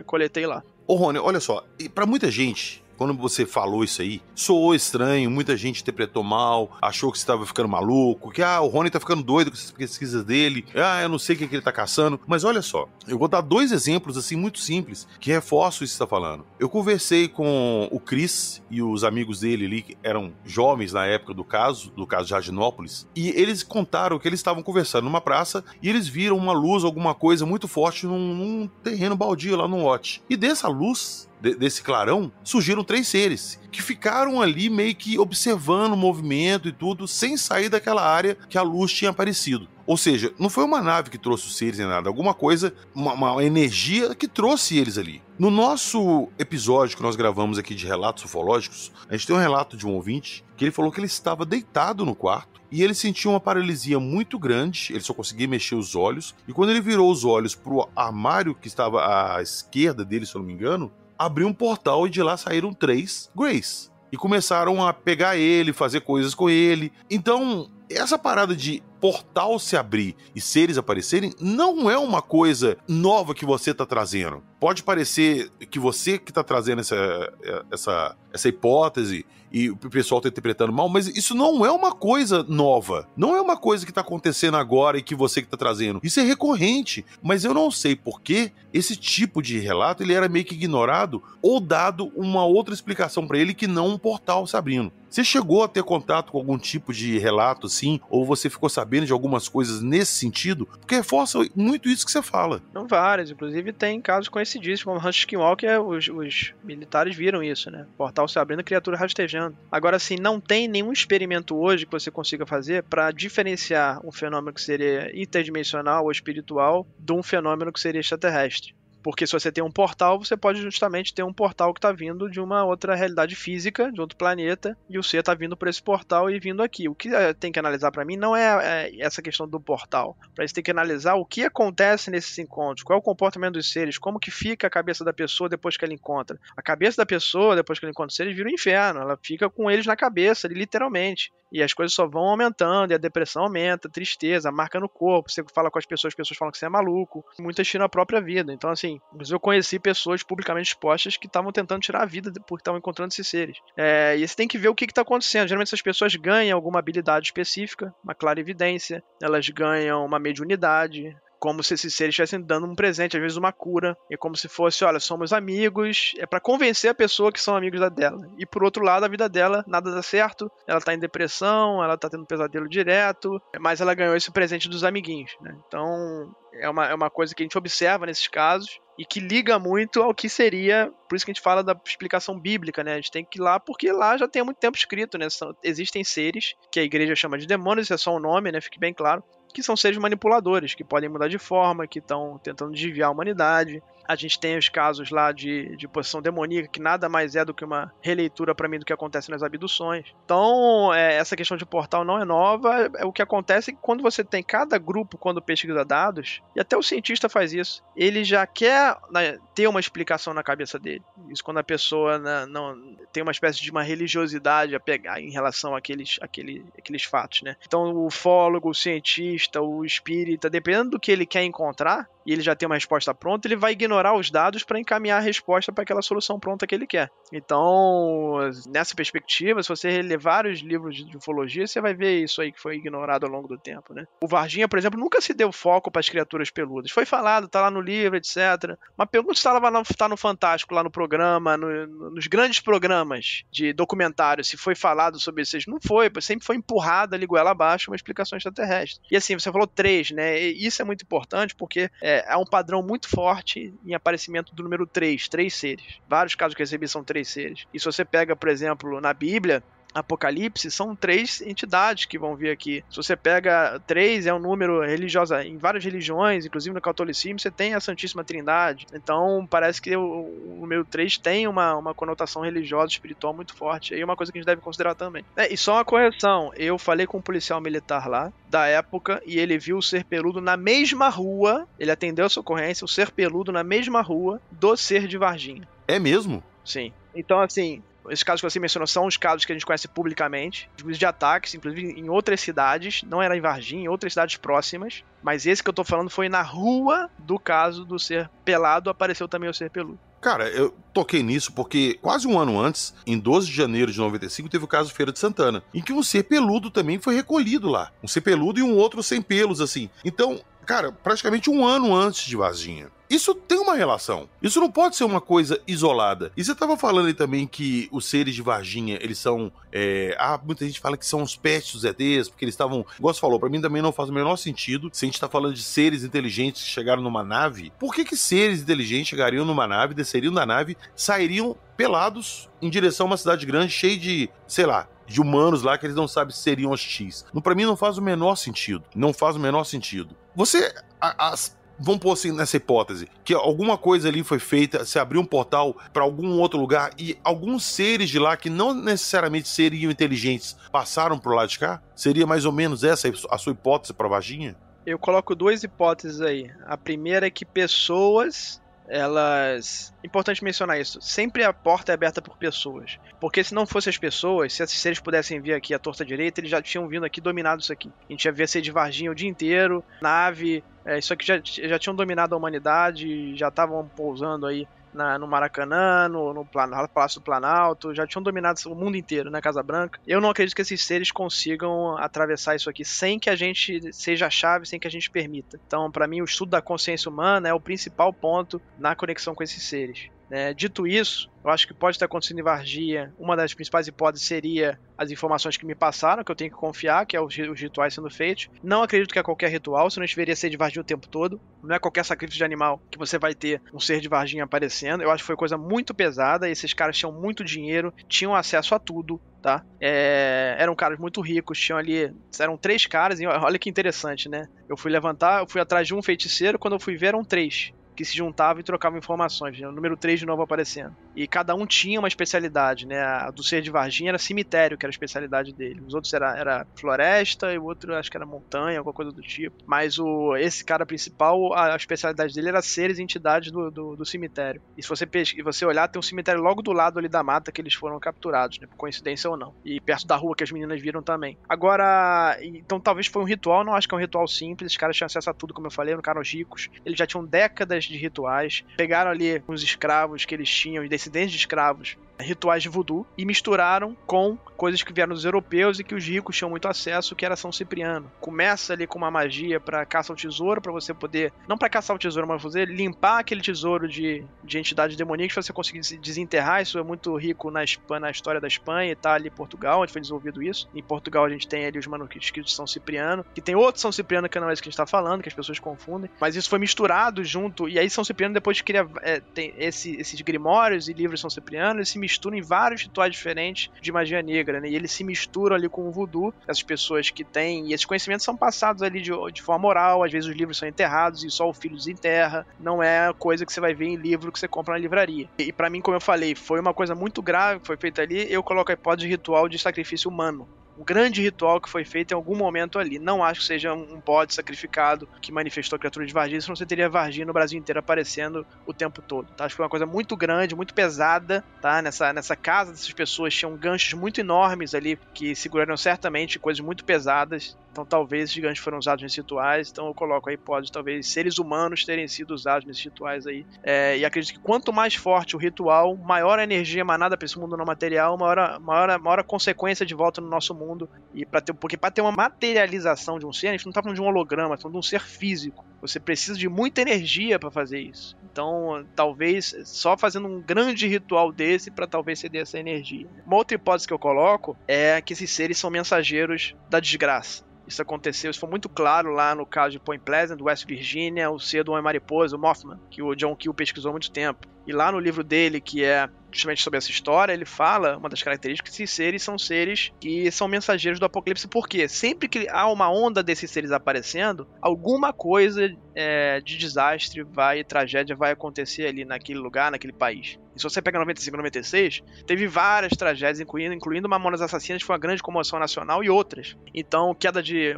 coletei lá. Ô Rony, olha só, pra muita gente, quando você falou isso aí, soou estranho, muita gente interpretou mal, achou que você estava ficando maluco, que o Rony tá ficando doido com essas pesquisas dele, eu não sei o que ele tá caçando, mas olha só, eu vou dar 2 exemplos assim muito simples que reforçam isso que você tá falando. Eu conversei com o Chris e os amigos dele ali, que eram jovens na época do caso de Jardinópolis, e eles contaram que eles estavam conversando numa praça e eles viram uma luz, alguma coisa muito forte num terreno baldio lá no lote. E dessa luz, desse clarão, surgiram 3 seres que ficaram ali meio que observando o movimento e tudo, sem sair daquela área que a luz tinha aparecido. Ou seja, não foi uma nave que trouxe os seres nem nada, alguma coisa, uma energia que trouxe eles ali. No nosso episódio que nós gravamos aqui de relatos ufológicos, a gente tem um relato de um ouvinte que ele falou que ele estava deitado no quarto e ele sentiu uma paralisia muito grande, ele só conseguia mexer os olhos, e quando ele virou os olhos pro armário que estava à esquerda dele, se eu não me engano, abriu um portal e de lá saíram 3 Greys. E começaram a pegar ele, fazer coisas com ele. Então, essa parada de portal se abrir e seres aparecerem não é uma coisa nova que você tá trazendo. Pode parecer que você que tá trazendo essa hipótese e o pessoal tá interpretando mal, mas isso não é uma coisa nova. Não é uma coisa que tá acontecendo agora e que você que tá trazendo. Isso é recorrente, mas eu não sei por que esse tipo de relato ele era meio que ignorado ou dado uma outra explicação pra ele que não um portal se abrindo. Você chegou a ter contato com algum tipo de relato assim, ou você ficou sabendo de algumas coisas nesse sentido? Porque reforça muito isso que você fala. Não, várias. Inclusive tem casos conhecidíssimos, como Rancho Skinwalker, os militares viram isso, né? Portal se abrindo, criatura rastejando viajando. Agora, assim, não tem nenhum experimento hoje que você consiga fazer para diferenciar um fenômeno que seria interdimensional ou espiritual de um fenômeno que seria extraterrestre. Porque se você tem um portal, você pode justamente ter um portal que está vindo de uma outra realidade física, de outro planeta, e o ser está vindo por esse portal e vindo aqui. O que tem que analisar para mim não é essa questão do portal. Para isso tem que analisar o que acontece nesses encontros, qual é o comportamento dos seres, como que fica a cabeça da pessoa depois que ela encontra. A cabeça da pessoa, depois que ela encontra os seres, vira um inferno. Ela fica com eles na cabeça, literalmente. E as coisas só vão aumentando, e a depressão aumenta, a tristeza, a marca no corpo. Você fala com as pessoas falam que você é maluco. Muitas tiram a própria vida. Então, assim, eu conheci pessoas publicamente expostas que estavam tentando tirar a vida porque estavam encontrando esses seres. E você tem que ver o que está acontecendo. Geralmente essas pessoas ganham alguma habilidade específica, uma clarividência, elas ganham uma mediunidade, como se esses seres estivessem dando um presente, às vezes uma cura. É como se fosse, olha, somos amigos. É para convencer a pessoa que são amigos dela. E por outro lado, a vida dela, nada dá certo. Ela tá em depressão, ela tá tendo pesadelo direto. Mas ela ganhou esse presente dos amiguinhos, né? Então, é uma coisa que a gente observa nesses casos e que liga muito ao que seria, por isso que a gente fala da explicação bíblica, né? A gente tem que ir lá, porque lá já tem há muito tempo escrito, né? Existem seres que a igreja chama de demônios, isso é só um nome, né? Fique bem claro. Que são seres manipuladores, que podem mudar de forma, que estão tentando desviar a humanidade. A gente tem os casos lá de possessão demoníaca, que nada mais é do que uma releitura para mim do que acontece nas abduções. Então, essa questão de portal não é nova. O que acontece é que quando você tem cada grupo, quando pesquisa dados, e até o cientista faz isso, ele já quer ter uma explicação na cabeça dele. Isso quando a pessoa não tem uma espécie de uma religiosidade a pegar em relação àqueles fatos, né? Então, o ufólogo, o cientista, o espírita, dependendo do que ele quer encontrar, e ele já tem uma resposta pronta, ele vai ignorar os dados para encaminhar a resposta para aquela solução pronta que ele quer. Então, nessa perspectiva, se você ler vários livros de ufologia, você vai ver isso aí que foi ignorado ao longo do tempo, né? O Varginha, por exemplo, nunca se deu foco para as criaturas peludas. Foi falado, tá lá no livro, etc. Mas pergunta se tá no Fantástico, lá no programa, nos grandes programas de documentário, se foi falado sobre isso. Não foi, sempre foi empurrada ali goela abaixo uma explicação extraterrestre. E assim, você falou 3, né? E isso é muito importante porque há um padrão muito forte em aparecimento do número 3 seres. Vários casos que eu recebi são 3 seres. E se você pega, por exemplo, na Bíblia, Apocalipse, são 3 entidades que vão vir aqui. Se você pega 3, é um número religioso. Em várias religiões, inclusive no catolicismo, você tem a Santíssima Trindade. Então, parece que o número 3 tem uma conotação religiosa, espiritual muito forte. Aí é uma coisa que a gente deve considerar também. E só uma correção. Eu falei com um policial militar lá, da época, e ele viu o ser peludo na mesma rua. Ele atendeu a sua ocorrência, o ser peludo na mesma rua do ser de Varginha. É mesmo? Sim. Então, assim, esses casos que você mencionou são os casos que a gente conhece publicamente, de ataques, inclusive em outras cidades, não era em Varginha, em outras cidades próximas, mas esse que eu tô falando foi na rua do caso do ser pelado, apareceu também o ser peludo. Cara, eu toquei nisso porque quase um ano antes, em 12 de janeiro de 95, teve o caso Feira de Santana, em que um ser peludo também foi recolhido lá. Um ser peludo e um outro sem pelos, assim. Então, cara, praticamente um ano antes de Varginha. Isso tem uma relação. Isso não pode ser uma coisa isolada. E você tava falando aí também que os seres de Varginha, eles são... muita gente fala que são os pets dos ETs, porque eles estavam... Igual você falou, pra mim também não faz o menor sentido. Se a gente tá falando de seres inteligentes que chegaram numa nave, por que seres inteligentes chegariam numa nave, desceriam da nave, sairiam pelados em direção a uma cidade grande, cheia de, sei lá, de humanos lá que eles não sabem se seriam hostis? Pra mim não faz o menor sentido. Não faz o menor sentido. Você... Vamos pôr assim nessa hipótese, que alguma coisa ali foi feita, se abriu um portal para algum outro lugar e alguns seres de lá que não necessariamente seriam inteligentes passaram pro lado de cá? Seria mais ou menos essa a sua hipótese para Varginha? Eu coloco 2 hipóteses aí. A primeira é que pessoas... Importante mencionar isso. Sempre a porta é aberta por pessoas. Porque se não fossem as pessoas, se esses seres pudessem vir aqui à torta direita, eles já tinham vindo aqui dominado isso aqui. A gente já via ser de Varginha o dia inteiro, nave, isso aqui já tinham dominado a humanidade, já estavam pousando aí no Maracanã, no Palácio do Planalto, já tinham dominado o mundo inteiro, né, Casa Branca. Eu não acredito que esses seres consigam atravessar isso aqui sem que a gente seja a chave, sem que a gente permita. Então, para mim, o estudo da consciência humana é o principal ponto na conexão com esses seres. Dito isso, eu acho que pode ter acontecido em Vargia. Uma das principais hipóteses seria as informações que me passaram, que eu tenho que confiar, que é os rituais sendo feitos. Não acredito que é qualquer ritual, senão a gente veria ser de Vargia o tempo todo. Não é qualquer sacrifício de animal que você vai ter um ser de Varginha aparecendo. Eu acho que foi coisa muito pesada. Esses caras tinham muito dinheiro, tinham acesso a tudo, tá? Eram caras muito ricos, tinham ali... Eram 3 caras, e olha que interessante, né? Eu fui atrás de um feiticeiro, quando eu fui ver eram 3. Que se juntavam e trocavam informações, né? O número 3 de novo aparecendo. E cada um tinha uma especialidade, né? A do ser de Varginha era cemitério, que era a especialidade dele. Os outros era floresta, e o outro acho que era montanha, alguma coisa do tipo. Mas esse cara principal, a especialidade dele era seres e entidades do cemitério. E se você olhar, tem um cemitério logo do lado ali da mata que eles foram capturados, né? Por coincidência ou não. E perto da rua que as meninas viram também. Agora, então talvez foi um ritual, não acho que é um ritual simples. Os caras tinham acesso a tudo, como eu falei, eram caras ricos. Eles já tinham décadas de rituais, pegaram ali os escravos que eles tinham, os descendentes de escravos, rituais de voodoo, e misturaram com coisas que vieram dos europeus e que os ricos tinham muito acesso, que era São Cipriano. Começa ali com uma magia para caça ao tesouro, para você poder, não para caçar o tesouro, mas você limpar aquele tesouro de entidades demoníacas, para você conseguir se desenterrar. Isso é muito rico na história da Espanha, Itália e Portugal, onde foi desenvolvido isso. Em Portugal a gente tem ali os manuscritos de São Cipriano, que tem outro São Cipriano que não é esse que a gente está falando, que as pessoas confundem, mas isso foi misturado junto, e aí São Cipriano depois cria tem esses grimórios e livros de São Cipriano, eles se misturam em vários rituais diferentes de magia negra, né? E eles se misturam ali com o voodoo, essas pessoas que têm, e esses conhecimentos são passados ali de forma oral, às vezes os livros são enterrados e só o filho desenterra, não é coisa que você vai ver em livro que você compra na livraria. E pra mim, como eu falei, foi uma coisa muito grave que foi feita ali. Eu coloco a hipótese de ritual de sacrifício humano. Um grande ritual que foi feito em algum momento ali. Não acho que seja um bode sacrificado que manifestou a criatura de Varginha, senão você teria Varginha no Brasil inteiro aparecendo o tempo todo, tá? Acho que foi uma coisa muito grande, muito pesada, tá? Nessa casa dessas pessoas tinham ganchos muito enormes ali, que seguraram certamente coisas muito pesadas. Então talvez esses ganchos foram usados nesses rituais. Então eu coloco a hipótese, talvez seres humanos terem sido usados nesses rituais aí. E acredito que quanto mais forte o ritual, maior a energia emanada para esse mundo não material, maior a consequência de volta no nosso mundo. E porque para ter uma materialização de um ser, a gente não tá falando de um holograma, tá falando de um ser físico. Você precisa de muita energia para fazer isso. Então, talvez só fazendo um grande ritual desse para talvez ceder essa energia. Uma outra hipótese que eu coloco é que esses seres são mensageiros da desgraça. Isso aconteceu, isso foi muito claro lá no caso de Point Pleasant, West Virginia, o ser do Homem-Mariposa, o Mothman, que o John Keel pesquisou há muito tempo. E lá no livro dele, que é justamente sobre essa história, ele fala, uma das características, que esses seres são seres que são mensageiros do apocalipse. Por quê? Sempre que há uma onda desses seres aparecendo, alguma coisa de desastre, tragédia vai acontecer ali naquele lugar, naquele país. E se você pega 95 e 96, teve várias tragédias, incluindo Mamonas Assassinas, que foi uma grande comoção nacional, e outras. Então,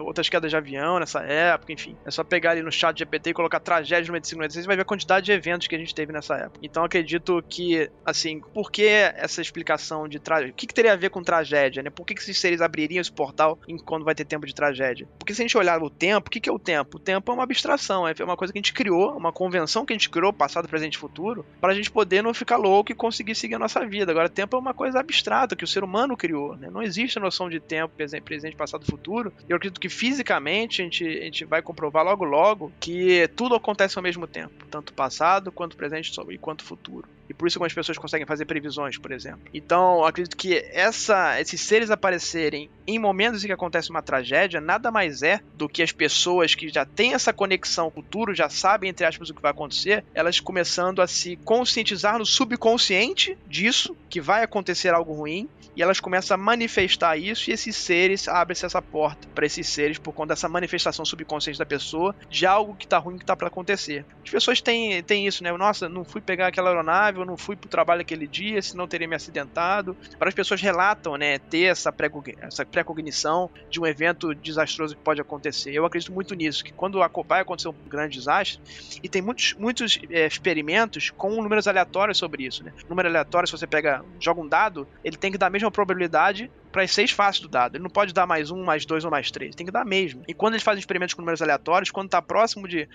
outras quedas de avião nessa época, enfim. É só pegar ali no chat GPT e colocar tragédia 95 e 96, você vai ver a quantidade de eventos que a gente teve nessa época. Então, acredito que, assim, por que essa explicação de tragédia? O que teria a ver com tragédia, né? Por que esses seres abririam esse portal quando vai ter tempo de tragédia? Porque se a gente olhar o tempo, o que é o tempo? O tempo é uma abstração, é uma coisa que a gente criou, uma convenção que a gente criou, passado, presente e futuro, para a gente poder não ficar louco e conseguir seguir a nossa vida. Agora, tempo é uma coisa abstrata que o ser humano criou, né? Não existe a noção de tempo, presente, passado e futuro. Eu acredito que fisicamente a gente vai comprovar logo que tudo acontece ao mesmo tempo, tanto passado, quanto presente e quanto futuro. E por isso algumas pessoas conseguem fazer previsões, por exemplo. Então, eu acredito que esses seres aparecerem em momentos em que acontece uma tragédia, nada mais é do que as pessoas que já têm essa conexão com o futuro, já sabem, entre aspas, o que vai acontecer, elas começando a se conscientizar no subconsciente disso, que vai acontecer algo ruim, e elas começam a manifestar isso, e esses seres, abre-se essa porta para esses seres, por conta dessa manifestação subconsciente da pessoa, de algo que tá ruim, que tá para acontecer. As pessoas têm isso, né? Nossa, não fui pegar aquela aeronave, eu não fui pro trabalho aquele dia, senão teria me acidentado. Várias pessoas relatam, né, ter essa pré-cognição de um evento desastroso que pode acontecer. Eu acredito muito nisso, que quando vai acontecer um grande desastre, e tem muitos experimentos com números aleatórios sobre isso, né? Número aleatório, se você joga um dado, ele tem que dar a mesma probabilidade para as 6 faces do dado. Ele não pode dar mais 1, mais 2 ou mais 3. Tem que dar mesmo. E quando eles fazem experimentos com números aleatórios, quando está próximo de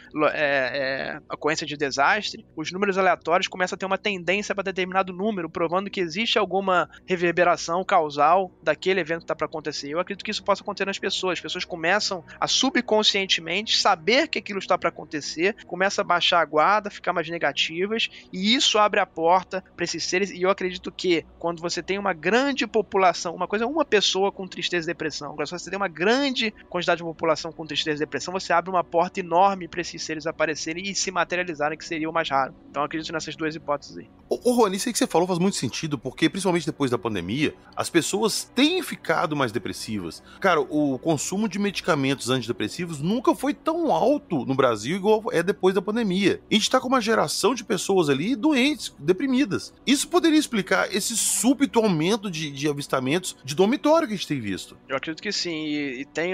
ocorrência de desastre, os números aleatórios começam a ter uma tendência para determinado número, provando que existe alguma reverberação causal daquele evento que está para acontecer. Eu acredito que isso possa acontecer nas pessoas. As pessoas começam a subconscientemente saber que aquilo está para acontecer, começam a baixar a guarda, ficar mais negativas, e isso abre a porta para esses seres. E eu acredito que quando você tem uma grande população, uma coisa é uma pessoa com tristeza e depressão, agora se você tem uma grande quantidade de população com tristeza e depressão, você abre uma porta enorme para esses seres aparecerem e se materializarem, que seria o mais raro. Então eu acredito nessas 2 hipóteses aí. Ô Rony, isso aí que você falou faz muito sentido, porque principalmente depois da pandemia, as pessoas têm ficado mais depressivas. Cara, o consumo de medicamentos antidepressivos nunca foi tão alto no Brasil igual é depois da pandemia. A gente tá com uma geração de pessoas ali doentes, deprimidas. Isso poderia explicar esse súbito aumento de avistamentos de dormitório que a gente tem visto. Eu acredito que sim, e tem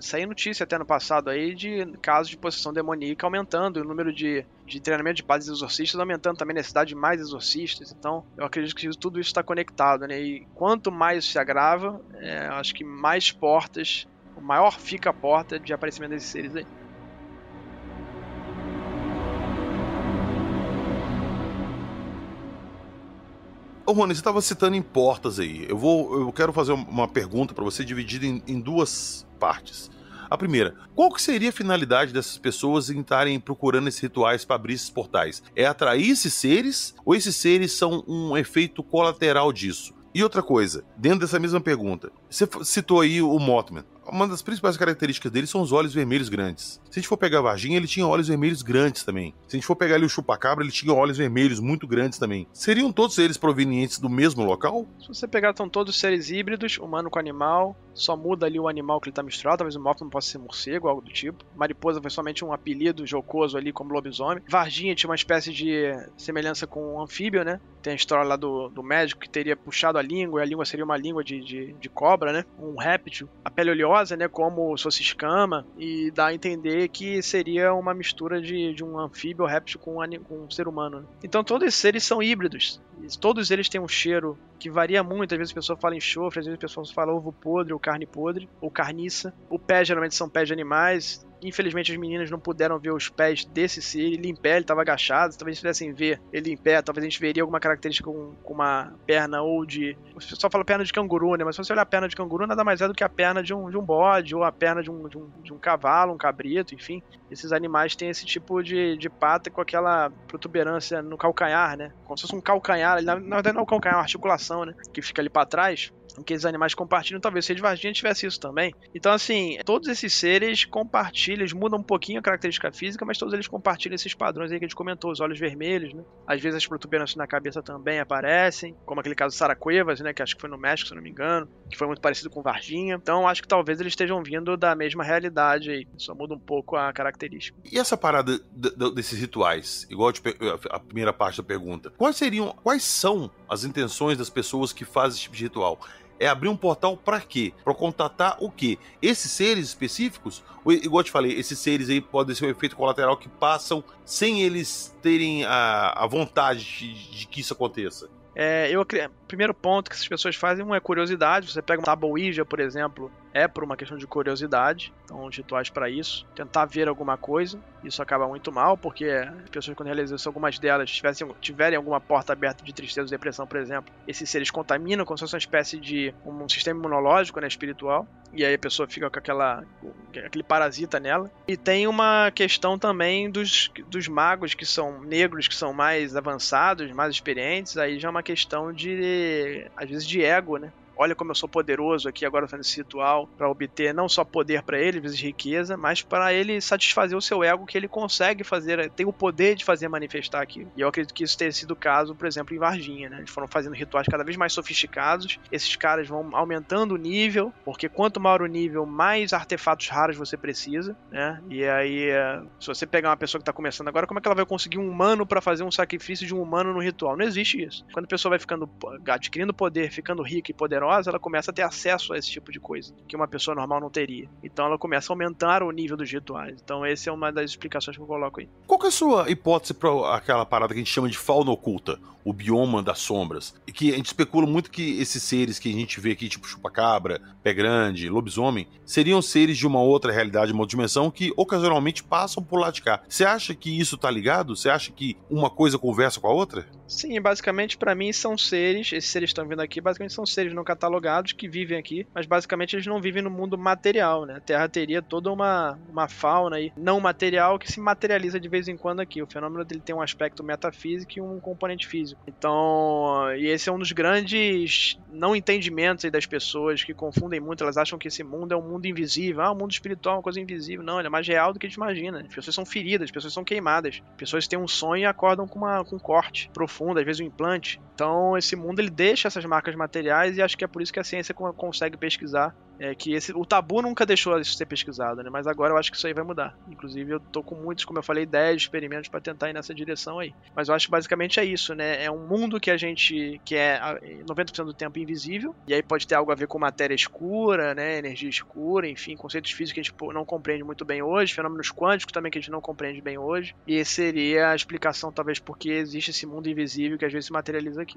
saiu notícia até no passado aí de casos de possessão demoníaca aumentando, o número de treinamento de padres exorcistas aumentando também a necessidade de mais exorcistas. Então eu acredito que tudo isso está conectado, né? E quanto mais se agrava, acho que mais portas, maior fica a porta de aparecimento desses seres aí. Ô Rony, você estava citando em portas aí. Eu quero fazer uma pergunta para você dividida em 2 partes. A primeira, qual que seria a finalidade dessas pessoas em estarem procurando esses rituais para abrir esses portais? É atrair esses seres ou esses seres são um efeito colateral disso? E outra coisa, dentro dessa mesma pergunta, você citou aí o Mothman. Uma das principais características dele são os olhos vermelhos grandes. Se a gente for pegar a Varginha, ele tinha olhos vermelhos grandes também. Se a gente for pegar ali o Chupacabra, ele tinha olhos vermelhos muito grandes também. Seriam todos eles provenientes do mesmo local? Se você pegar, estão todos seres híbridos, humano com animal, só muda ali o animal que ele está misturado, talvez o Mothman possa ser morcego, algo do tipo. Mariposa foi somente um apelido jocoso ali como lobisomem. Varginha tinha uma espécie de semelhança com um anfíbio, né? Tem a história lá do médico que teria puxado a língua, e a língua seria uma língua de cobra, né? Um réptil. A pele oleosa, né? Como se fosse escama, e dá a entender que seria uma mistura de um anfíbio ou réptil com um ser humano, né? Então todos esses seres são híbridos. Todos eles têm um cheiro que varia muito. Às vezes a pessoa fala enxofre, às vezes a pessoa fala ovo podre, ou carne podre, ou carniça. O pé geralmente são pés de animais. Infelizmente as meninas não puderam ver os pés desse ser. Ele em pé, ele estava agachado. Talvez se pudessem ver ele em pé, talvez a gente veria alguma característica com uma perna ou de... O pessoal fala perna de canguru, né? Mas se você olhar a perna de canguru, nada mais é do que a perna de um bode, ou a perna de um cavalo, um cabrito, enfim. Esses animais têm esse tipo de pata com aquela protuberância no calcanhar, né? Como se fosse um calcanhar. Na verdade não é um calcanhar, é uma articulação, né? Que fica ali para trás. Que os animais compartilham, talvez o ser de Varginha tivesse isso também. Então, assim, todos esses seres compartilham, eles mudam um pouquinho a característica física, mas todos eles compartilham esses padrões aí que a gente comentou, os olhos vermelhos, né? Às vezes as protuberâncias na cabeça também aparecem, como aquele caso do Sarah Cuevas, né? Que acho que foi no México, se não me engano, que foi muito parecido com Varginha. Então, acho que talvez eles estejam vindo da mesma realidade aí, só muda um pouco a característica. E essa parada desses rituais, igual a primeira parte da pergunta, quais são as intenções das pessoas que fazem esse tipo de ritual? É abrir um portal pra quê? Pra contatar o quê? Esses seres específicos? Ou, igual eu te falei, esses seres aí podem ser um efeito colateral que passam sem eles terem a vontade de que isso aconteça. Primeiro ponto que essas pessoas fazem é curiosidade. Você pega uma tábua Ouija, por exemplo, é por uma questão de curiosidade. Então, os rituais para isso. Tentar ver alguma coisa. Isso acaba muito mal, porque as pessoas, quando realizam isso, algumas delas tiverem alguma porta aberta de tristeza ou depressão, por exemplo, esses seres contaminam como se fosse uma espécie de um sistema imunológico, né, espiritual. E aí a pessoa fica com aquele parasita nela. E tem uma questão também dos magos que são negros, que são mais avançados, mais experientes. Aí já é uma questão às vezes de ego, né? Olha como eu sou poderoso aqui agora fazendo esse ritual para obter não só poder para ele, às vezes riqueza, mas para ele satisfazer o seu ego, que ele consegue fazer, tem o poder de fazer manifestar aquilo. E eu acredito que isso tenha sido o caso, por exemplo, em Varginha, né? Eles foram fazendo rituais cada vez mais sofisticados, esses caras vão aumentando o nível, porque quanto maior o nível, mais artefatos raros você precisa, né? E aí, se você pegar uma pessoa que está começando agora, como é que ela vai conseguir um humano para fazer um sacrifício de um humano no ritual? Não existe isso. Quando a pessoa vai adquirindo poder, ficando rica e poderosa, poderosa, ela começa a ter acesso a esse tipo de coisa, que uma pessoa normal não teria. Então ela começa a aumentar o nível dos rituais. Então essa é uma das explicações que eu coloco aí. Qual que é a sua hipótese para aquela parada que a gente chama de fauna oculta? O bioma das sombras. E que a gente especula muito que esses seres que a gente vê aqui, tipo chupacabra, pé grande, lobisomem, seriam seres de uma outra realidade, uma outra dimensão, que ocasionalmente passam por lá de cá. Você acha que isso tá ligado? Você acha que uma coisa conversa com a outra? Sim, basicamente pra mim são seres, esses seres que estão vindo aqui, basicamente são seres não catalogados que vivem aqui, mas basicamente eles não vivem no mundo material, né? A Terra teria toda uma fauna aí, não material que se materializa de vez em quando aqui. O fenômeno dele tem um aspecto metafísico e um componente físico. Então, e esse é um dos grandes não entendimentos aí das pessoas que confundem muito, elas acham que esse mundo é um mundo invisível, o mundo espiritual é uma coisa invisível. Não, ele é mais real do que a gente imagina. As pessoas são feridas, as pessoas são queimadas, as pessoas têm um sonho e acordam com um corte profundo, às vezes um implante. Então, esse mundo ele deixa essas marcas materiais e acho que é por isso que a ciência consegue pesquisar. Que o tabu nunca deixou isso ser pesquisado, né? Mas agora eu acho que isso aí vai mudar. Inclusive eu tô com muitos, como eu falei, 10 experimentos para tentar ir nessa direção aí. Mas eu acho que basicamente é isso, né? É um mundo que é 90% do tempo invisível, e aí pode ter algo a ver com matéria escura, né? Energia escura, enfim, conceitos físicos que a gente não compreende muito bem hoje, fenômenos quânticos também que a gente não compreende bem hoje. E essa seria a explicação, talvez, porque existe esse mundo invisível que às vezes se materializa aqui,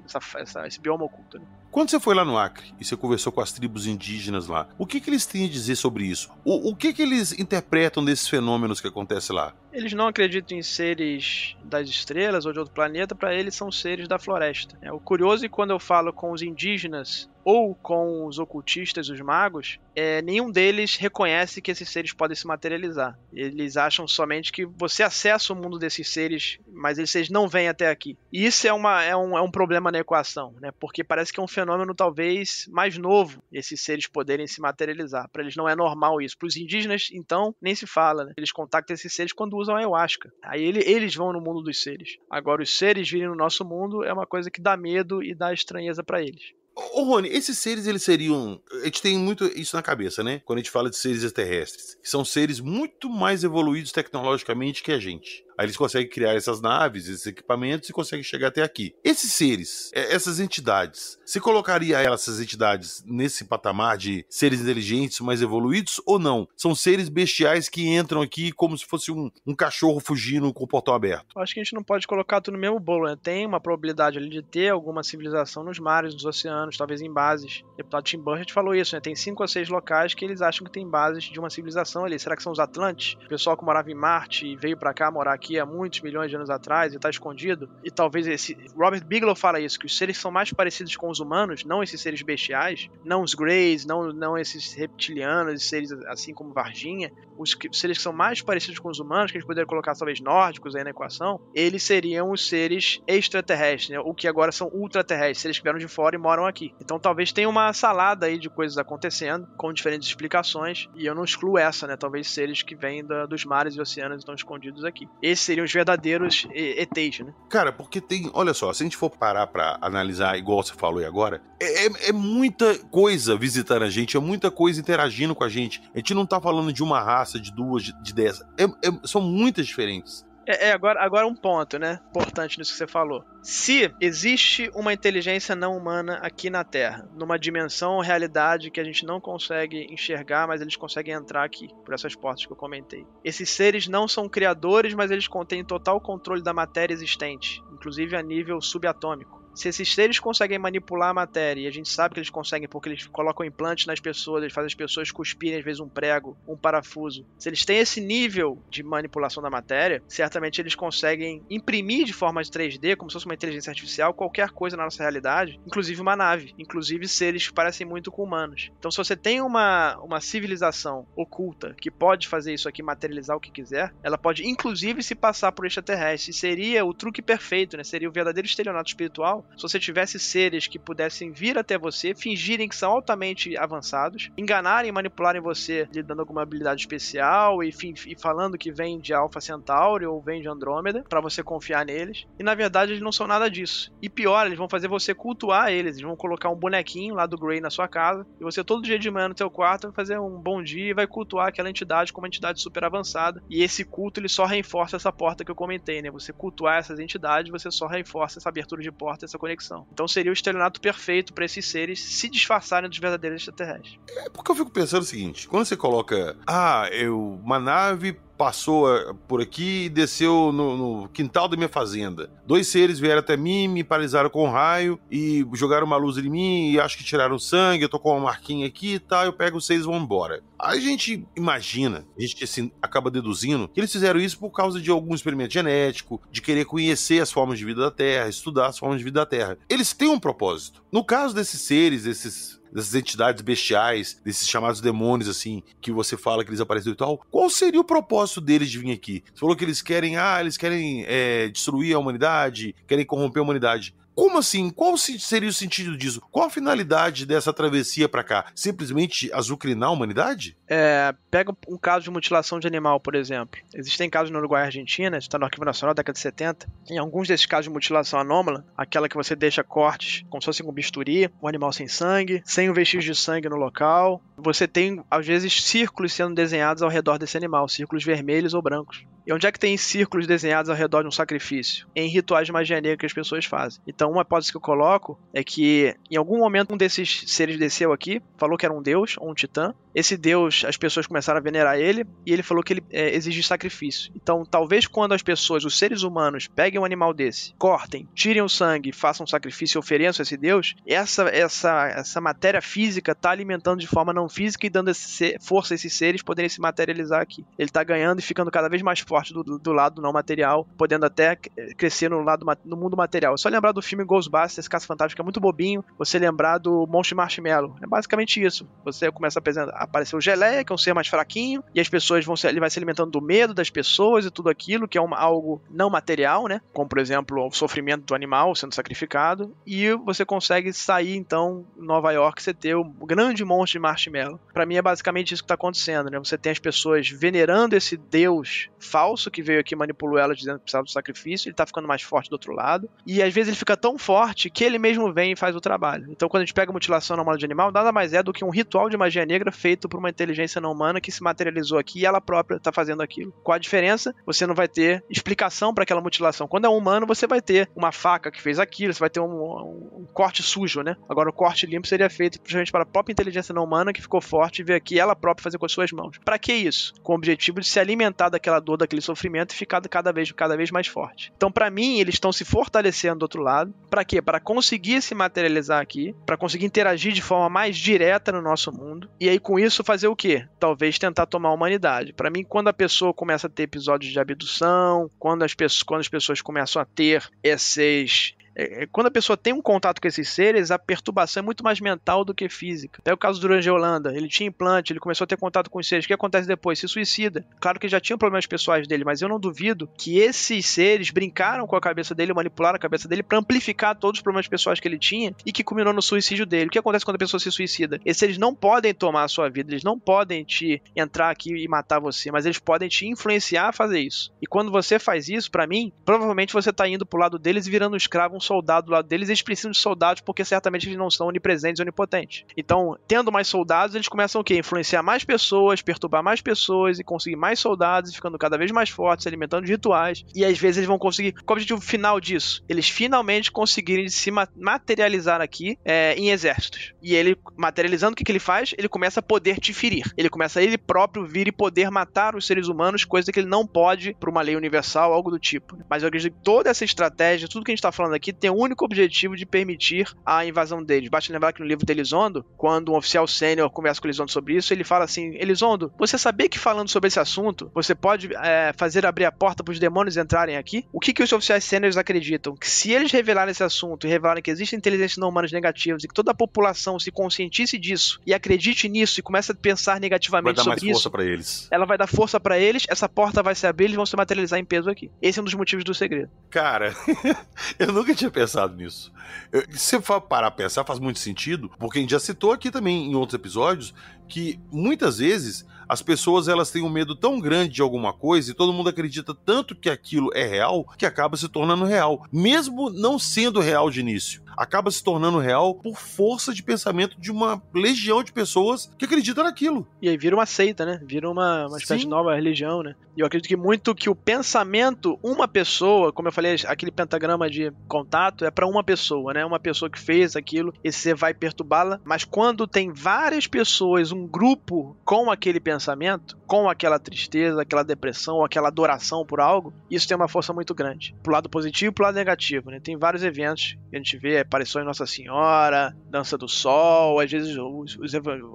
esse bioma oculto, né? Quando você foi lá no Acre e você conversou com as tribos indígenas lá, o que eles têm a dizer sobre isso? O que eles interpretam desses fenômenos que acontecem lá? Eles não acreditam em seres das estrelas ou de outro planeta, para eles são seres da floresta. O curioso é que quando eu falo com os indígenas ou com os ocultistas, os magos, nenhum deles reconhece que esses seres podem se materializar. Eles acham somente que você acessa o mundo desses seres, mas eles não vêm até aqui. E isso é um problema na equação, né? Porque parece que é um fenômeno talvez mais novo, esses seres poderem se materializar. Para eles não é normal isso. Para os indígenas, então, nem se fala, né? Eles contactam esses seres quando usam ayahuasca. Aí eles vão no mundo dos seres. Agora, os seres virem no nosso mundo é uma coisa que dá medo e dá estranheza para eles. Ô Rony, esses seres, eles seriam... A gente tem muito isso na cabeça, né? Quando a gente fala de seres extraterrestres. Que são seres muito mais evoluídos tecnologicamente que a gente. Aí eles conseguem criar essas naves, esses equipamentos e conseguem chegar até aqui. Esses seres, essas entidades, você colocaria essas entidades nesse patamar de seres inteligentes mais evoluídos ou não? São seres bestiais que entram aqui como se fosse um cachorro fugindo com o portão aberto. Eu acho que a gente não pode colocar tudo no mesmo bolo, né? Tem uma probabilidade ali de ter alguma civilização nos mares, nos oceanos, talvez em bases. O deputado Tim Burchett falou isso, né? Tem 5 ou 6 locais que eles acham que tem bases de uma civilização ali. Será que são os Atlantes? O pessoal que morava em Marte e veio pra cá morar aqui há muitos milhões de anos atrás e tá escondido? E talvez Robert Bigelow fala isso, que os seres são mais parecidos com os humanos, não esses seres bestiais, não os Greys, não esses reptilianos, seres assim como Varginha. Os seres que são mais parecidos com os humanos, que a gente poderia colocar talvez nórdicos aí na equação, eles seriam os seres extraterrestres, né? O que agora são ultraterrestres, seres que vieram de fora e moram aqui. Então talvez tenha uma salada aí de coisas acontecendo, com diferentes explicações, e eu não excluo essa, né? Talvez seres que vêm dos mares e oceanos e estão escondidos aqui. Esses seriam os verdadeiros ETs, né? Cara, porque tem... Olha só, se a gente for parar pra analisar, igual você falou aí agora, é muita coisa visitando a gente, é muita coisa interagindo com a gente. A gente não tá falando de uma raça, de 2, de 10. São muitas diferentes. Agora um ponto, né? Importante nisso que você falou. Se existe uma inteligência não humana aqui na Terra, numa dimensão ou realidade que a gente não consegue enxergar, mas eles conseguem entrar aqui, por essas portas que eu comentei. Esses seres não são criadores, mas eles contêm total controle da matéria existente, inclusive a nível subatômico. Se esses seres conseguem manipular a matéria, e a gente sabe que eles conseguem porque eles colocam implantes nas pessoas, eles fazem as pessoas cuspirem às vezes um prego, um parafuso. Se eles têm esse nível de manipulação da matéria, certamente eles conseguem imprimir de forma de 3D, como se fosse uma inteligência artificial, qualquer coisa na nossa realidade, inclusive uma nave, inclusive seres que parecem muito com humanos. Então se você tem uma civilização oculta que pode fazer isso aqui, materializar o que quiser, ela pode inclusive se passar por extraterrestre. Seria o truque perfeito, né? Seria o verdadeiro estelionato espiritual se você tivesse seres que pudessem vir até você, fingirem que são altamente avançados, enganarem e manipularem você, lhe dando alguma habilidade especial e falando que vem de Alpha Centauri ou vem de Andrômeda, pra você confiar neles. E na verdade eles não são nada disso. E pior, eles vão fazer você cultuar eles vão colocar um bonequinho lá do Grey na sua casa, e você todo dia de manhã no teu quarto vai fazer um bom dia e vai cultuar aquela entidade como uma entidade super avançada. E esse culto ele só reforça essa porta que eu comentei, né? Você cultuar essas entidades, você só reforça essa abertura de porta, essa conexão. Então seria o estelionato perfeito para esses seres se disfarçarem dos verdadeiros extraterrestres. É porque eu fico pensando o seguinte, quando você coloca, uma nave passou por aqui e desceu no quintal da minha fazenda. 2 seres vieram até mim, me paralisaram com um raio e jogaram uma luz em mim e acho que tiraram sangue, eu tô com uma marquinha aqui e tal, eu pego os 6 e vão embora. A gente imagina, a gente assim, acaba deduzindo que eles fizeram isso por causa de algum experimento genético, de querer conhecer as formas de vida da Terra, estudar as formas de vida da Terra. Eles têm um propósito. No caso desses seres, dessas entidades bestiais, desses chamados demônios, assim, que você fala que eles apareceram e tal, qual seria o propósito deles de vir aqui? Você falou que eles querem destruir a humanidade, querem corromper a humanidade. Como assim? Qual seria o sentido disso? Qual a finalidade dessa travessia pra cá? Simplesmente azucrinar a humanidade? Pega um caso de mutilação de animal, por exemplo. Existem casos no Uruguai e Argentina, está no Arquivo Nacional da década de 70. Em alguns desses casos de mutilação anômala, aquela que você deixa cortes como se fosse com bisturi, um animal sem sangue, sem um vestígio de sangue no local. Você tem, às vezes, círculos sendo desenhados ao redor desse animal, círculos vermelhos ou brancos. E onde é que tem círculos desenhados ao redor de um sacrifício? Em rituais de magia negra que as pessoas fazem. Então, uma hipótese que eu coloco é que, em algum momento, um desses seres desceu aqui, falou que era um deus, ou um titã. Esse deus, as pessoas começaram a venerar ele, e ele falou que ele exige sacrifício. Então, talvez quando as pessoas, os seres humanos, peguem um animal desse, cortem, tirem o sangue, façam um sacrifício e ofereçam a esse deus, essa matéria física está alimentando de forma não física e dando força a esses seres poderem se materializar aqui. Ele está ganhando e ficando cada vez mais forte do lado não material, podendo até crescer no mundo material. É só lembrar do filme Ghostbusters, esse Caça-Fantasma, que é muito bobinho, você lembrar do Monstro de Marshmallow. É basicamente isso. Você começa a aparecer o Geleia, que é um ser mais fraquinho, e as pessoas ele vai se alimentando do medo das pessoas e tudo aquilo, que é algo não material, né? Como, por exemplo, o sofrimento do animal sendo sacrificado, e você consegue sair, então, em Nova York, você ter o grande monstro de Marshmallow. Pra mim é basicamente isso que tá acontecendo, né? Você tem as pessoas venerando esse deus falso que veio aqui e manipulou elas dizendo que precisava do sacrifício, ele tá ficando mais forte do outro lado, e às vezes ele fica tão forte que ele mesmo vem e faz o trabalho. Então, quando a gente pega mutilação anômala de animal, nada mais é do que um ritual de magia negra feito por uma inteligência não humana que se materializou aqui e ela própria tá fazendo aquilo. Qual a diferença? Você não vai ter explicação para aquela mutilação. Quando é um humano, você vai ter uma faca que fez aquilo, você vai ter um corte sujo, né? Agora, o corte limpo seria feito justamente para a própria inteligência não humana que ficou forte e veio aqui ela própria fazer com as suas mãos. Para que isso? Com o objetivo de se alimentar daquela dor, daquele sofrimento e ficar cada vez mais forte. Então, para mim, eles estão se fortalecendo do outro lado. Para quê? Para conseguir se materializar aqui, para conseguir interagir de forma mais direta no nosso mundo. E aí, com isso, fazer o quê? Talvez tentar tomar a humanidade. Para mim, quando a pessoa começa a ter episódios de abdução, quando as pessoas começam a ter esses... Quando a pessoa tem um contato com esses seres, a perturbação é muito mais mental do que física. Até o caso do Durangé Holanda, ele tinha implante, ele começou a ter contato com os seres. O que acontece depois? Se suicida. Claro que já tinha problemas pessoais dele, mas eu não duvido que esses seres brincaram com a cabeça dele, manipularam a cabeça dele para amplificar todos os problemas pessoais que ele tinha e que culminou no suicídio dele. O que acontece quando a pessoa se suicida? Esses seres não podem tomar a sua vida, eles não podem te entrar aqui e matar você, mas eles podem te influenciar a fazer isso. E quando você faz isso, para mim, provavelmente você tá indo pro lado deles e virando um escravo, um soldado do lado deles. Eles precisam de soldados porque certamente eles não são onipresentes e onipotentes. Então, tendo mais soldados, eles começam o quê? Influenciar mais pessoas, perturbar mais pessoas e conseguir mais soldados, ficando cada vez mais fortes, se alimentando de rituais. E às vezes eles vão conseguir... Qual é o objetivo final disso? Eles finalmente conseguirem se materializar aqui em exércitos. E ele, materializando, o que ele faz? Ele começa a poder te ferir. Ele começa a ele próprio vir e poder matar os seres humanos, coisa que ele não pode por uma lei universal, algo do tipo. Mas eu acredito que toda essa estratégia, tudo que a gente está falando aqui, tem o único objetivo de permitir a invasão deles. Basta lembrar que no livro de Elizondo, quando um oficial sênior conversa com o Elizondo sobre isso, ele fala assim: Elizondo, você sabia que falando sobre esse assunto, você pode fazer abrir a porta para os demônios entrarem aqui? O que os oficiais sêniores acreditam? Que se eles revelarem esse assunto e revelarem que existem inteligências não humanas negativas e que toda a população se conscientize disso e acredite nisso e comece a pensar negativamente sobre isso, vai dar mais força para eles. Ela vai dar força para eles, essa porta vai se abrir, eles vão se materializar em peso aqui. Esse é um dos motivos do segredo. Cara, eu nunca tinha pensado nisso. Se você for parar a pensar, faz muito sentido, porque a gente já citou aqui também em outros episódios que muitas vezes as pessoas elas têm um medo tão grande de alguma coisa e todo mundo acredita tanto que aquilo é real que acaba se tornando real, mesmo não sendo real de início. acaba se tornando real por força de pensamento de uma legião de pessoas que acreditam naquilo. E aí vira uma seita, né? Vira uma espécie de nova religião, né? E eu acredito que muito que o pensamento, uma pessoa, como eu falei, aquele pentagrama de contato é para uma pessoa, né? Uma pessoa que fez aquilo, e você vai perturbá-la, mas quando tem várias pessoas, um grupo com aquele pensamento, com aquela tristeza, aquela depressão, aquela adoração por algo, isso tem uma força muito grande. Pro lado positivo e pro lado negativo, né? Tem vários eventos que a gente vê, aparições de Nossa Senhora, Dança do Sol, às vezes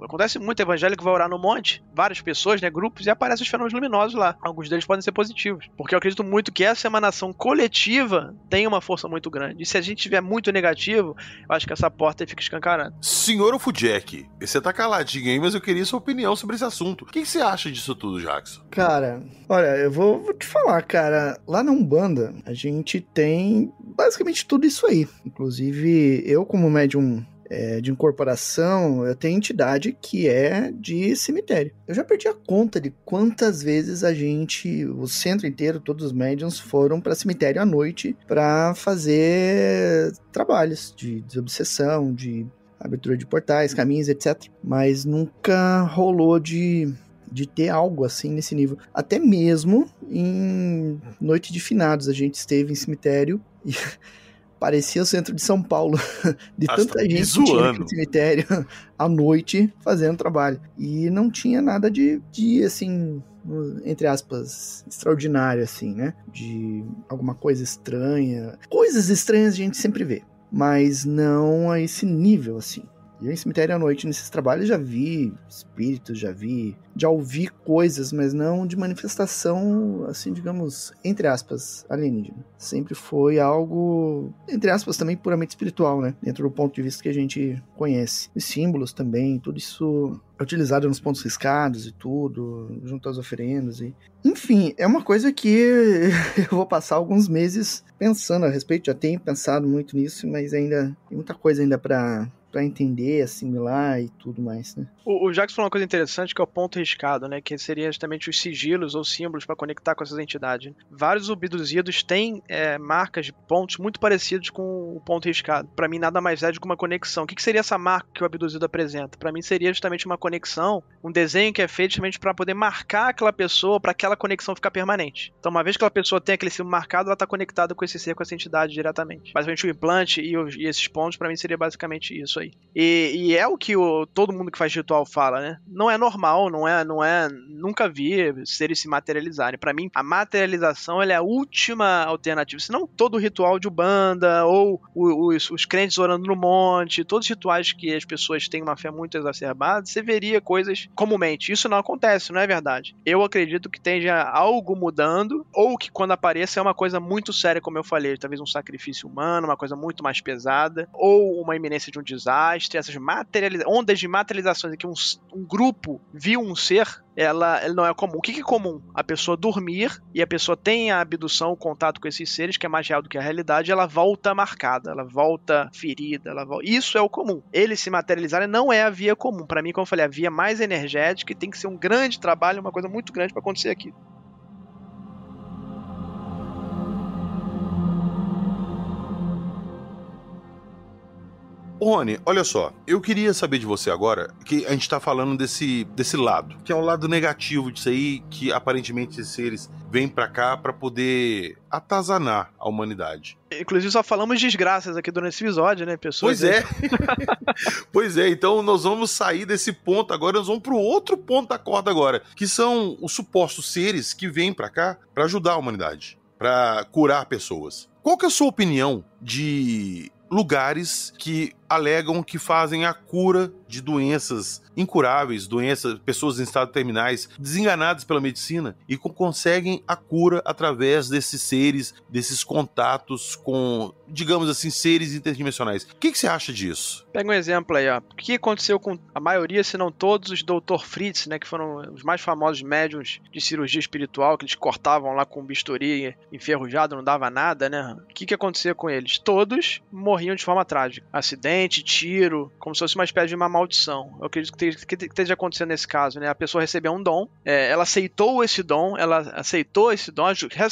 acontece muito evangélico que vai orar no monte, várias pessoas, né, grupos, e aparecem os fenômenos luminosos lá. Alguns deles podem ser positivos, porque eu acredito muito que essa emanação coletiva tem uma força muito grande. E se a gente tiver muito negativo, eu acho que essa porta fica escancarada. Senhor Ofudjek, você tá caladinho aí, mas eu queria sua opinião sobre esse assunto. O que você acha disso tudo, Jackson? Cara, olha, eu vou te falar, cara. Lá na Umbanda, a gente tem basicamente tudo isso aí. Inclusive, eu como médium de incorporação, eu tenho entidade que é de cemitério. Eu já perdi a conta de quantas vezes o centro inteiro, todos os médiums foram para cemitério à noite para fazer trabalhos de desobsessão, de abertura de portais, caminhos, etc. Mas nunca rolou de ter algo assim nesse nível. Até mesmo em noite de finados, a gente esteve em cemitério e parecia o centro de São Paulo, de tanta gente que tinha no cemitério à noite fazendo trabalho. E não tinha nada de assim, entre aspas, extraordinário, assim, né? De alguma coisa estranha. Coisas estranhas a gente sempre vê, mas não a esse nível, assim. Eu em cemitério à noite, nesses trabalhos, já vi espíritos, já ouvi coisas, mas não de manifestação, assim, digamos, entre aspas, alienígena. Sempre foi algo, entre aspas, também puramente espiritual, né? Dentro do ponto de vista que a gente conhece. Os símbolos também, tudo isso é utilizado nos pontos riscados e tudo, junto às oferendas. Enfim, é uma coisa que eu vou passar alguns meses pensando a respeito, já tenho pensado muito nisso, mas ainda tem muita coisa ainda pra entender, assimilar e tudo mais, né? O Jackson falou uma coisa interessante, que é o ponto riscado, né? Que seria justamente os sigilos ou símbolos para conectar com essas entidades. Vários abduzidos têm marcas de pontos muito parecidos com o ponto riscado. Para mim, nada mais é do que uma conexão. O que seria essa marca que o abduzido apresenta? Para mim, seria justamente uma conexão, um desenho que é feito justamente para poder marcar aquela pessoa, para aquela conexão ficar permanente. Então, uma vez que aquela pessoa tem aquele símbolo marcado, ela está conectada com esse ser, com essa entidade diretamente. Basicamente, o implante e esses pontos, para mim, seria basicamente isso aí. E é o que todo mundo que faz ritual fala, né? Não é normal, nunca vi seres se materializarem. Pra mim, a materialização ela é a última alternativa. Senão todo ritual de Umbanda ou os crentes orando no monte, todos os rituais que as pessoas têm uma fé muito exacerbada, você veria coisas comumente. Isso não acontece, não é verdade. Eu acredito que tenha algo mudando, ou que quando apareça é uma coisa muito séria, como eu falei, talvez um sacrifício humano, uma coisa muito mais pesada, ou uma iminência de um desastre, essas ondas de materializações em que um grupo viu um ser, ela não é comum. O que é comum? A pessoa dormir e a pessoa tem a abdução, o contato com esses seres, que é mais real do que a realidade, ela volta marcada, ela volta ferida, isso é o comum. Eles se materializarem não é a via comum. Para mim, como eu falei, a via mais energética, e tem que ser um grande trabalho, uma coisa muito grande para acontecer aqui. Rony, olha só, eu queria saber de você agora, que a gente tá falando desse lado, que é o lado negativo disso aí, que aparentemente esses seres vêm pra cá pra poder atazanar a humanidade. Inclusive só falamos desgraças aqui durante esse episódio, né, pessoas? Pois é. Pois é, então nós vamos sair desse ponto agora, nós vamos pro outro ponto da corda agora, que são os supostos seres que vêm pra cá pra ajudar a humanidade, pra curar pessoas. Qual que é a sua opinião de lugares que alegam que fazem a cura de doenças incuráveis, pessoas em estado terminais, desenganadas pela medicina, e conseguem a cura através desses seres, desses contatos com, digamos assim, seres interdimensionais? O que você acha disso? Pega um exemplo aí, ó. O que aconteceu com a maioria, se não todos, os Dr. Fritz, né, que foram os mais famosos médiuns de cirurgia espiritual, que eles cortavam lá com um bisturi enferrujado, não dava nada, né? O que acontecia com eles? Todos morriam de forma trágica. Acidente, corrente, tiro, como se fosse uma espécie de uma maldição. Eu acredito que esteja acontecendo nesse caso, né? A pessoa recebeu um dom, ela aceitou esse dom,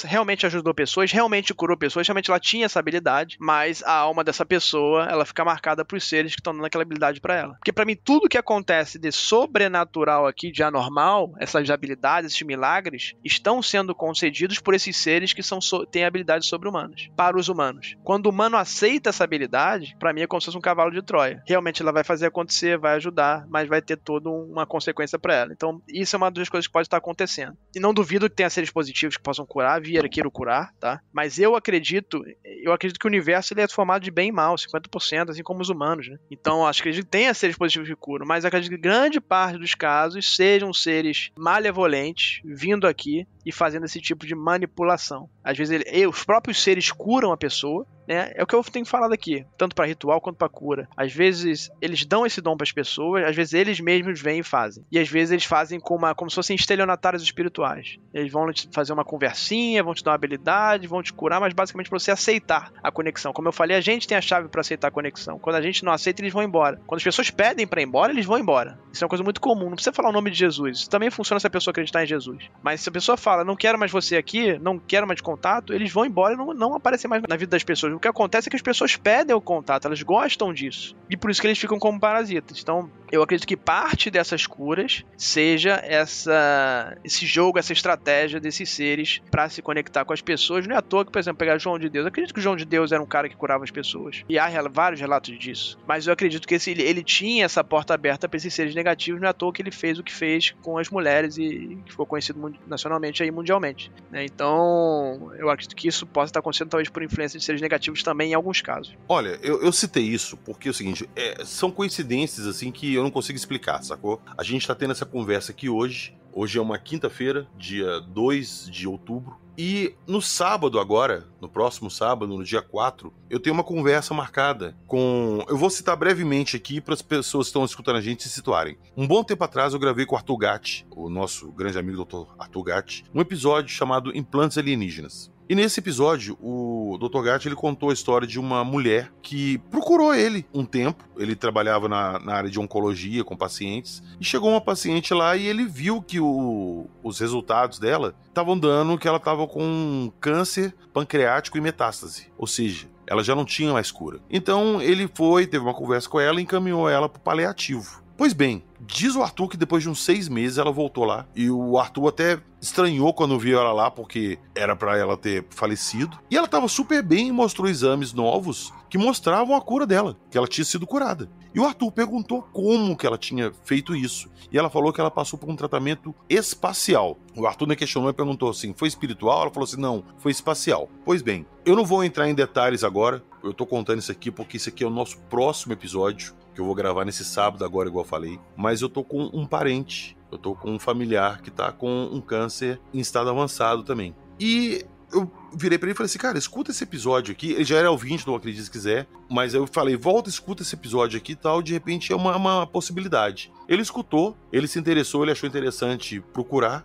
realmente ajudou pessoas, realmente curou pessoas, realmente ela tinha essa habilidade, mas a alma dessa pessoa, ela fica marcada pros seres que estão dando aquela habilidade pra ela. Porque pra mim, tudo que acontece de sobrenatural aqui, de anormal, essas habilidades, esses milagres, estão sendo concedidos por esses seres que têm habilidades sobre-humanas, para os humanos. Quando o humano aceita essa habilidade, pra mim é como se fosse um cavalo de Troia. Realmente ela vai fazer acontecer, vai ajudar, mas vai ter toda uma consequência pra ela. Então, isso é uma das coisas que pode estar acontecendo. E não duvido que tenha seres positivos que possam curar, Vieira queira curar, tá? Mas eu acredito que o universo ele é formado de bem e mal, 50%, assim como os humanos, né? Então, acho que tenha seres positivos que curam, mas acredito que grande parte dos casos sejam seres malevolentes vindo aqui e fazendo esse tipo de manipulação. Às vezes os próprios seres curam a pessoa, né? É o que eu tenho falado aqui, tanto para ritual quanto para cura. Às vezes eles dão esse dom para as pessoas, às vezes eles mesmos vêm e fazem. E às vezes eles fazem como se fossem estelionatários espirituais. Eles vão te fazer uma conversinha, vão te dar uma habilidade, vão te curar, mas basicamente para você aceitar a conexão. Como eu falei, a gente tem a chave para aceitar a conexão. Quando a gente não aceita, eles vão embora. Quando as pessoas pedem para ir embora, eles vão embora. Isso é uma coisa muito comum. Não precisa falar o nome de Jesus. Isso também funciona se a pessoa acreditar em Jesus. Mas se a pessoa fala, não quero mais você aqui, não quero mais contato, eles vão embora e não aparecem mais na vida das pessoas. O que acontece é que as pessoas pedem o contato, elas gostam disso. E por isso que eles ficam como parasitas. Então, eu acredito que parte dessas curas seja esse jogo, essa estratégia desses seres para se conectar com as pessoas. Não é à toa que, por exemplo, pegar João de Deus. Eu acredito que o João de Deus era um cara que curava as pessoas. E há vários relatos disso. Mas eu acredito que ele tinha essa porta aberta para esses seres negativos. Não é à toa que ele fez o que fez com as mulheres e que ficou conhecido nacionalmente e mundialmente. Então, eu acredito que isso possa estar acontecendo talvez por influência de seres negativos também em alguns casos. Olha, eu citei isso porque é o seguinte, são coincidências assim que eu não consigo explicar, sacou? A gente tá tendo essa conversa aqui hoje é uma quinta-feira, dia 2 de outubro, e no sábado agora, no próximo sábado, no dia 4, eu tenho uma conversa marcada com... Eu vou citar brevemente aqui para as pessoas que estão escutando a gente se situarem. Um bom tempo atrás eu gravei com o Arthur Gatti, o nosso grande amigo Dr. Arthur Gatti, um episódio chamado Implantes Alienígenas. E nesse episódio, o Dr. Gatti ele contou a história de uma mulher que procurou ele um tempo. Ele trabalhava na área de oncologia com pacientes. E chegou uma paciente lá e ele viu que os resultados dela estavam dando que ela estava com câncer pancreático e metástase. Ou seja, ela já não tinha mais cura. Então ele teve uma conversa com ela e encaminhou ela para o paliativo. Pois bem, diz o Arthur que depois de uns 6 meses ela voltou lá. E o Arthur até estranhou quando viu ela lá, porque era pra ela ter falecido. E ela tava super bem e mostrou exames novos que mostravam a cura dela, que ela tinha sido curada. E o Arthur perguntou como que ela tinha feito isso. E ela falou que ela passou por um tratamento espacial. O Arthur me questionou e perguntou assim, foi espiritual? Ela falou assim, não, foi espacial. Pois bem, eu não vou entrar em detalhes agora. Eu tô contando isso aqui porque isso aqui é o nosso próximo episódio, que eu vou gravar nesse sábado agora, igual eu falei. Mas eu tô com um parente, eu tô com um familiar que tá com um câncer em estado avançado também. E eu virei pra ele e falei assim, cara, escuta esse episódio aqui. Ele já era ouvinte do Acredite Se Quiser, mas eu falei, volta, escuta esse episódio aqui e tal, de repente é uma possibilidade. Ele escutou, ele se interessou, ele achou interessante procurar.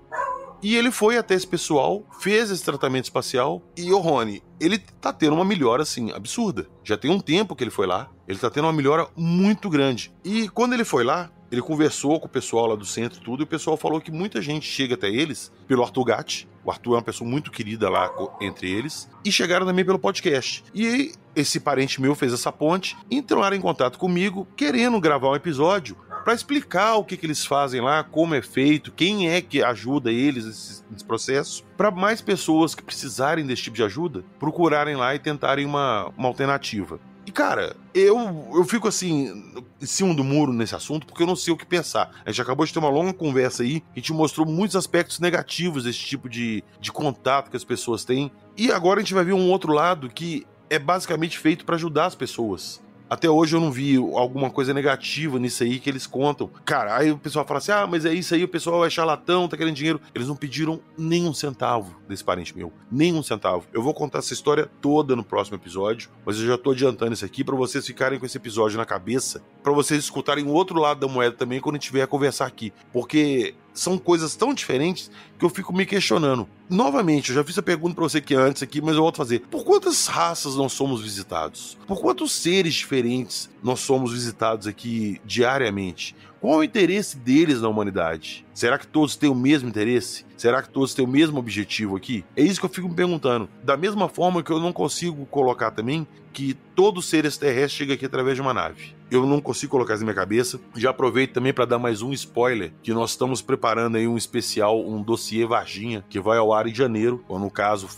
E ele foi até esse pessoal, fez esse tratamento espacial e, ô Rony, ele tá tendo uma melhora, assim, absurda. Já tem um tempo que ele foi lá, ele tá tendo uma melhora muito grande. E quando ele foi lá, ele conversou com o pessoal lá do centro e tudo, e o pessoal falou que muita gente chega até eles pelo Arthur Gatti. O Arthur é uma pessoa muito querida lá entre eles. E chegaram também pelo podcast. E aí, esse parente meu fez essa ponte, entraram em contato comigo, querendo gravar um episódio para explicar o que eles fazem lá, como é feito, quem é que ajuda eles nesse processo, para mais pessoas que precisarem desse tipo de ajuda, procurarem lá e tentarem uma alternativa. E, cara, eu fico assim, em cima do muro nesse assunto, porque eu não sei o que pensar. A gente acabou de ter uma longa conversa aí, que te mostrou muitos aspectos negativos desse tipo de contato que as pessoas têm. E agora a gente vai ver um outro lado que é basicamente feito para ajudar as pessoas. Até hoje eu não vi alguma coisa negativa nisso aí que eles contam. Cara, aí o pessoal fala assim, mas é isso aí, o pessoal é charlatão, tá querendo dinheiro. Eles não pediram nem um centavo desse parente meu. Nem um centavo. Eu vou contar essa história toda no próximo episódio, mas eu já tô adiantando isso aqui pra vocês ficarem com esse episódio na cabeça, pra vocês escutarem o outro lado da moeda também quando a gente vier a conversar aqui. Porque são coisas tão diferentes que eu fico me questionando. Novamente, eu já fiz a pergunta pra você aqui antes, mas eu volto a fazer. Por quantas raças nós somos visitados? Por quantos seres diferentes nós somos visitados aqui diariamente? Qual é o interesse deles na humanidade? Será que todos têm o mesmo interesse? Será que todos têm o mesmo objetivo aqui? É isso que eu fico me perguntando. Da mesma forma que eu não consigo colocar também que todo ser extraterrestre chega aqui através de uma nave. Eu não consigo colocar isso na minha cabeça. Já aproveito também para dar mais um spoiler, que nós estamos preparando aí um especial, um dossiê Varginha, que vai ao ar em janeiro, ou no caso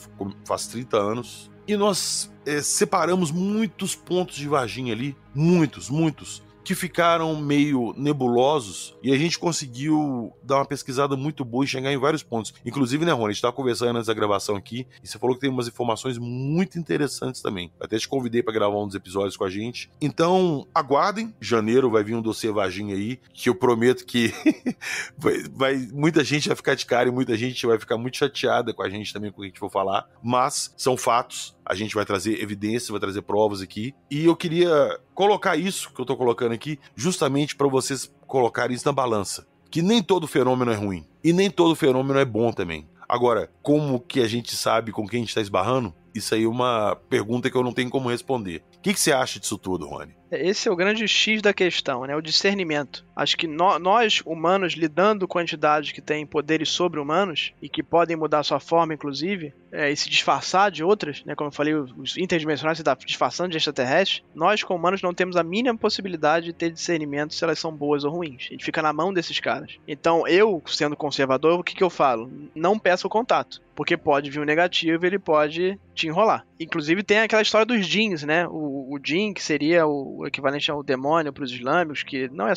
faz 30 anos. E nós separamos muitos pontos de Varginha ali, muitos, que ficaram meio nebulosos, e a gente conseguiu dar uma pesquisada muito boa e chegar em vários pontos. Inclusive, né, Rony, a gente estava conversando antes da gravação aqui, e você falou que tem umas informações muito interessantes também. Até te convidei para gravar um dos episódios com a gente. Então, aguardem, janeiro vai vir um dossiê Varginha aí, que eu prometo que muita gente vai ficar de cara e muita gente vai ficar muito chateada com a gente também com o que a gente for falar, mas são fatos. A gente vai trazer evidências, vai trazer provas aqui. E eu queria colocar isso que eu tô colocando aqui, justamente para vocês colocarem isso na balança. Que nem todo fenômeno é ruim. E nem todo fenômeno é bom também. Agora, como que a gente sabe com quem a gente tá esbarrando? Isso aí é uma pergunta que eu não tenho como responder. O que você acha disso tudo, Rony? Esse é o grande X da questão, né? O discernimento. Acho que nós, humanos, lidando com entidades que têm poderes sobre-humanos e que podem mudar sua forma, inclusive, e se disfarçar de outras, né? Como eu falei, os interdimensionais se disfarçando de extraterrestres. Nós, como humanos, não temos a mínima possibilidade de ter discernimento se elas são boas ou ruins. A gente fica na mão desses caras. Então, eu, sendo conservador, o que eu falo? Não peça o contato. Porque pode vir um negativo e ele pode te enrolar. Inclusive tem aquela história dos djinns, né? O djinn, que seria o equivalente ao demônio para os islâmicos, que não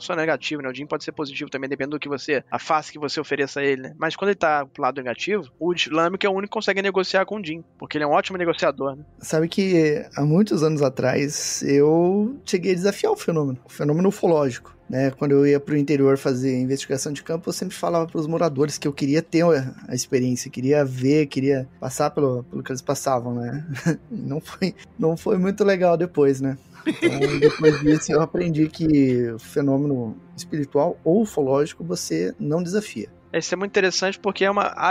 só negativo, né? O djinn pode ser positivo também, dependendo do que a face que você ofereça a ele, né? Mas quando ele tá pro lado negativo, o islâmico é o único que consegue negociar com o djinn, porque ele é um ótimo negociador, né? Sabe que há muitos anos atrás eu cheguei a desafiar o fenômeno ufológico. Né, quando eu ia pro interior fazer investigação de campo, eu sempre falava pros moradores que eu queria ter a experiência, queria ver, queria passar pelo que eles passavam, né? Não foi muito legal depois, né? Então, depois disso, eu aprendi que o fenômeno espiritual ou ufológico você não desafia. Isso é muito interessante porque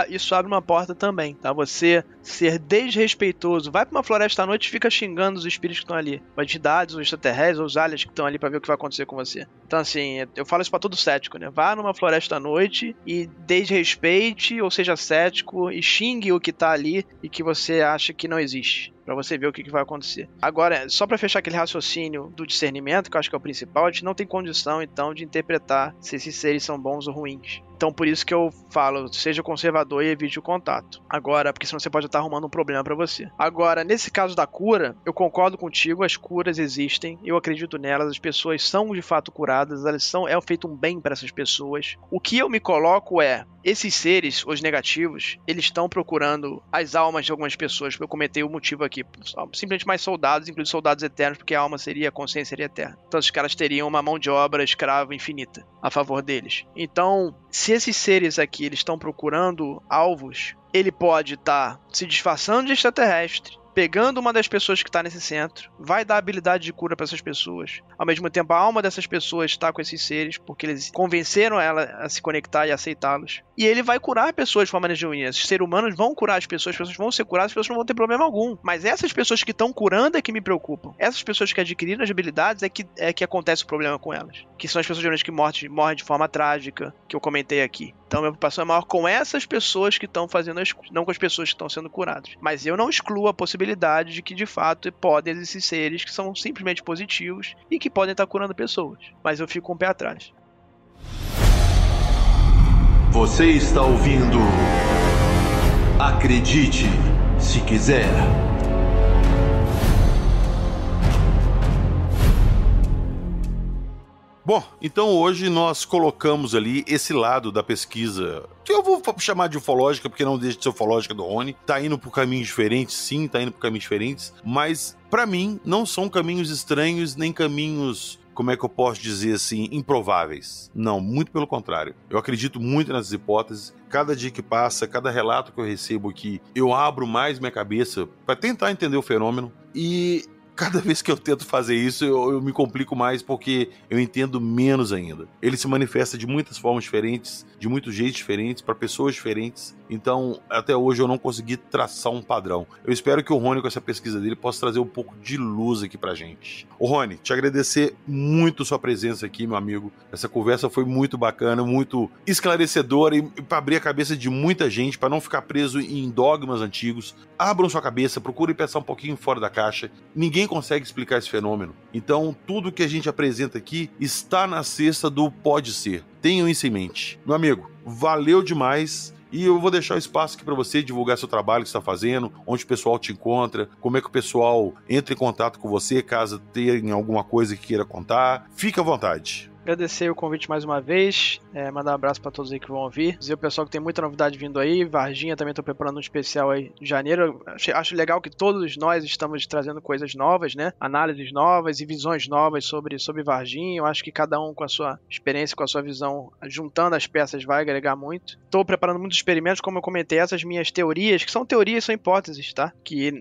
isso abre uma porta também, tá? Você ser desrespeitoso, vai pra uma floresta à noite e fica xingando os espíritos que estão ali, as entidades, os extraterrestres, os aliens que estão ali pra ver o que vai acontecer com você. Então, assim, eu falo isso pra todo cético, né? Vá numa floresta à noite e desrespeite, ou seja cético, e xingue o que tá ali e que você acha que não existe, pra você ver o que vai acontecer. Agora, só pra fechar aquele raciocínio do discernimento, que eu acho que é o principal, a gente não tem condição, então, de interpretar se esses seres são bons ou ruins. Então, por isso que eu falo, seja conservador e evite o contato. Agora, porque senão você pode estar arrumando um problema pra você. Agora, nesse caso da cura, eu concordo contigo, as curas existem, eu acredito nelas, as pessoas são de fato curadas, é feito um bem para essas pessoas. O que eu me coloco esses seres, os negativos, eles estão procurando as almas de algumas pessoas, eu comentei o motivo aqui, simplesmente mais soldados, inclusive soldados eternos, porque a alma a consciência seria eterna. Então, os caras teriam uma mão de obra escrava infinita a favor deles. Então, se esses seres aqui eles estão procurando alvos, ele pode estar se disfarçando de extraterrestre, pegando uma das pessoas que está nesse centro, vai dar habilidade de cura para essas pessoas. Ao mesmo tempo, a alma dessas pessoas está com esses seres, porque eles convenceram ela a se conectar e aceitá-los. E ele vai curar pessoas de forma genuína. Os seres humanos vão curar as pessoas vão ser curadas, as pessoas não vão ter problema algum. Mas essas pessoas que estão curando é que me preocupam. Essas pessoas que adquiriram as habilidades é que acontece o problema com elas. Que são as pessoas geralmente que morrem de forma trágica, que eu comentei aqui. Então, minha preocupação é maior com essas pessoas que estão fazendo não com as pessoas que estão sendo curadas. Mas eu não excluo a possibilidade de que, de fato, podem existir seres que são simplesmente positivos e que podem estar curando pessoas. Mas eu fico com o pé atrás. Você está ouvindo Acredite Se Quiser. Bom, então hoje nós colocamos ali esse lado da pesquisa, que eu vou chamar de ufológica, porque não deixa de ser ufológica do Rony. Tá indo por caminhos diferentes, sim, tá indo por caminhos diferentes, mas pra mim não são caminhos estranhos, nem caminhos, como é que eu posso dizer assim, improváveis. Não, muito pelo contrário. Eu acredito muito nessas hipóteses. Cada dia que passa, cada relato que eu recebo aqui, eu abro mais minha cabeça pra tentar entender o fenômeno. E cada vez que eu tento fazer isso, eu me complico mais porque eu entendo menos ainda. Ele se manifesta de muitas formas diferentes, de muitos jeitos diferentes, para pessoas diferentes. Então, até hoje eu não consegui traçar um padrão. Eu espero que o Rony, com essa pesquisa dele, possa trazer um pouco de luz aqui pra gente. Ô Rony, te agradecer muito sua presença aqui, meu amigo. Essa conversa foi muito bacana, muito esclarecedora e para abrir a cabeça de muita gente, para não ficar preso em dogmas antigos. Abram sua cabeça, procurem pensar um pouquinho fora da caixa. Ninguém consegue explicar esse fenômeno. Então, tudo que a gente apresenta aqui está na cesta do pode ser. Tenham isso em mente. Meu amigo, valeu demais. E eu vou deixar o espaço aqui para você divulgar seu trabalho que você está fazendo, onde o pessoal te encontra, como é que o pessoal entra em contato com você, caso tenha alguma coisa que queira contar. Fique à vontade. Agradecer o convite mais uma vez, mandar um abraço para todos aí que vão ouvir, dizer ao pessoal que tem muita novidade vindo aí, Varginha também estou preparando um especial aí de janeiro. Acho legal que todos nós estamos trazendo coisas novas, né, análises novas e visões novas sobre Varginha. Eu acho que cada um com a sua experiência, com a sua visão, juntando as peças vai agregar muito. Estou preparando muitos experimentos, como eu comentei, essas minhas teorias, que são teorias, são hipóteses, tá, que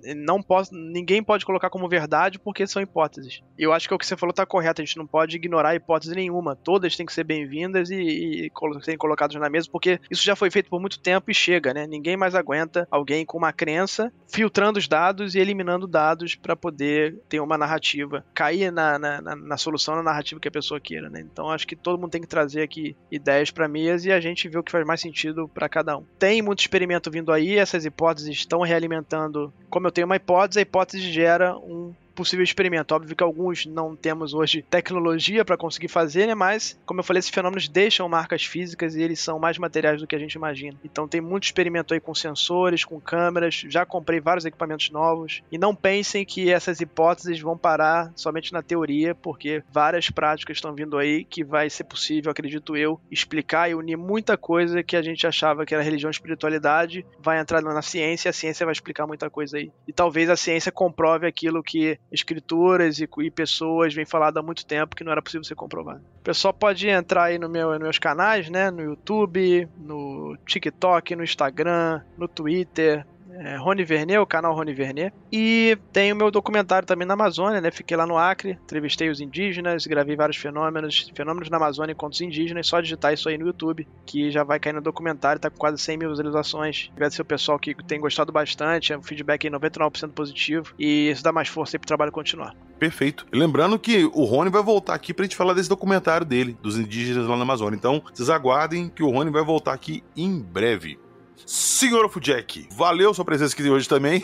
ninguém pode colocar como verdade porque são hipóteses. Eu acho que o que você falou está correto, a gente não pode ignorar hipótese nenhuma. Todas têm que ser bem-vindas e serem colocadas na mesa, porque isso já foi feito por muito tempo e chega, né? Ninguém mais aguenta alguém com uma crença filtrando os dados e eliminando dados para poder ter uma narrativa, cair na solução, na narrativa que a pessoa queira, né? Então acho que todo mundo tem que trazer aqui ideias para mesa e a gente vê o que faz mais sentido para cada um. Tem muito experimento vindo aí, essas hipóteses estão realimentando. Como eu tenho uma hipótese, a hipótese gera um possível experimento. Óbvio que alguns não temos hoje tecnologia para conseguir fazer, né? Mas, como eu falei, esses fenômenos deixam marcas físicas e eles são mais materiais do que a gente imagina. Então tem muito experimento aí com sensores, com câmeras, já comprei vários equipamentos novos e não pensem que essas hipóteses vão parar somente na teoria, porque várias práticas estão vindo aí que vai ser possível, acredito eu, explicar e unir muita coisa que a gente achava que era religião e espiritualidade, vai entrar na ciência e a ciência vai explicar muita coisa aí. E talvez a ciência comprove aquilo que escrituras e pessoas vêm falando há muito tempo que não era possível ser comprovado. O pessoal pode entrar aí nos meus canais, né? No YouTube, no TikTok, no Instagram, no Twitter, Rony Vernet, o canal Rony Vernet. E tem o meu documentário também na Amazônia, né? Fiquei lá no Acre, entrevistei os indígenas, gravei vários fenômenos na Amazônia enquanto os indígenas. Só digitar isso aí no YouTube, que já vai cair no documentário, tá com quase 100 mil visualizações. Agradecer o pessoal que tem gostado bastante, o feedback aí 99% positivo, e isso dá mais força aí pro trabalho continuar. Perfeito. E lembrando que o Rony vai voltar aqui pra gente falar desse documentário dele, dos indígenas lá na Amazônia. Então, vocês aguardem que o Rony vai voltar aqui em breve. Senhor Afrojack, valeu sua presença aqui hoje também.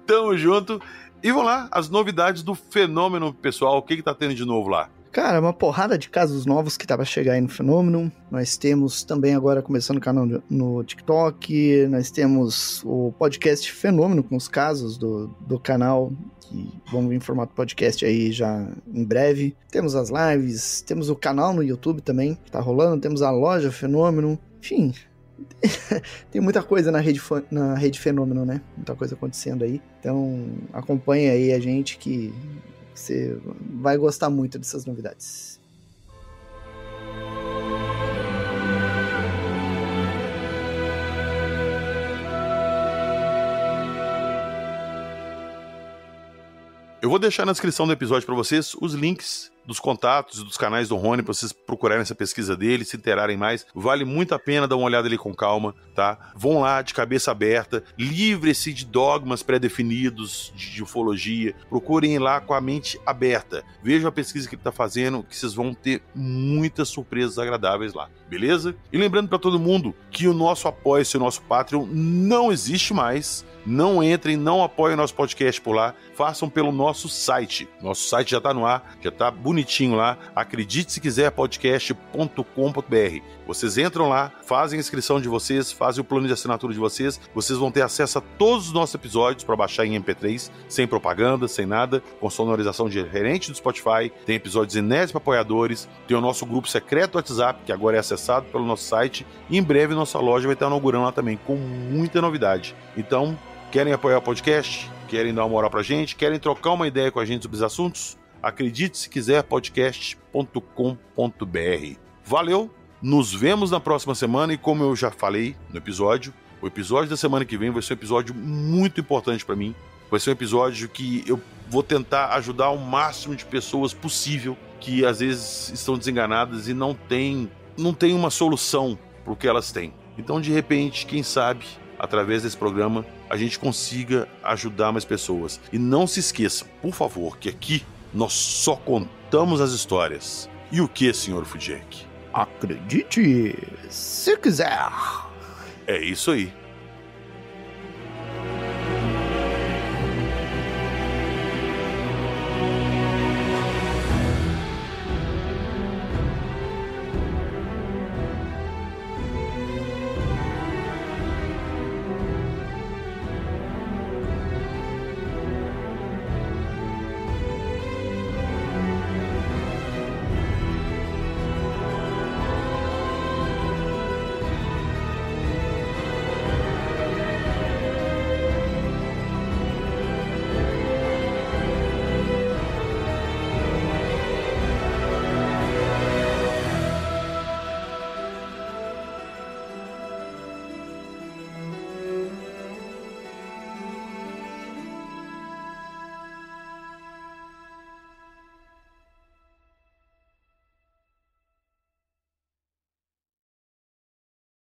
Tamo junto. E vamos lá, as novidades do fenômeno, pessoal. O que tá tendo de novo lá? Cara, uma porrada de casos novos que tá pra chegar aí no fenômeno. Nós temos também agora começando o canal no TikTok. Nós temos o podcast Fenômeno com os casos do canal, que vão vir em formato podcast aí já em breve. Temos as lives, temos o canal no YouTube também, que tá rolando. Temos a loja Fenômeno. Enfim, tem muita coisa na rede Fenômeno, né? Muita coisa acontecendo aí. Então acompanha aí a gente que você vai gostar muito dessas novidades. Eu vou deixar na descrição do episódio para vocês os links dos contatos e dos canais do Rony, para vocês procurarem essa pesquisa dele, se interarem mais. Vale muito a pena dar uma olhada ali com calma, tá? Vão lá de cabeça aberta, livre-se de dogmas pré-definidos de ufologia, procurem ir lá com a mente aberta. Vejam a pesquisa que ele está fazendo, que vocês vão ter muitas surpresas agradáveis lá, beleza? E lembrando para todo mundo que o nosso Apoia-se, o nosso Patreon não existe mais. Não entrem, não apoiem o nosso podcast por lá, façam pelo nosso site. Nosso site já está no ar, já está bonitinho lá, acredite se quiser podcast.com.br. Vocês entram lá, fazem a inscrição de vocês, fazem o plano de assinatura de vocês, vocês vão ter acesso a todos os nossos episódios para baixar em MP3, sem propaganda, sem nada, com sonorização diferente do Spotify, tem episódios inéditos para apoiadores, tem o nosso grupo secreto do WhatsApp, que agora é acessado pelo nosso site, e em breve nossa loja vai estar inaugurando lá também, com muita novidade. Então, querem apoiar o podcast? Querem dar uma moral pra gente? Querem trocar uma ideia com a gente sobre os assuntos? Acredite se quiser, podcast.com.br. Valeu, nos vemos na próxima semana e como eu já falei no episódio, o episódio da semana que vem vai ser um episódio muito importante pra mim. Vai ser um episódio que eu vou tentar ajudar o máximo de pessoas possível que às vezes estão desenganadas e não tem uma solução para o que elas têm. Então, de repente, quem sabe, através desse programa, a gente consiga ajudar mais pessoas. E não se esqueçam, por favor, que aqui nós só contamos as histórias. E o que, Sr. Fujek? Acredite, se quiser. É isso aí.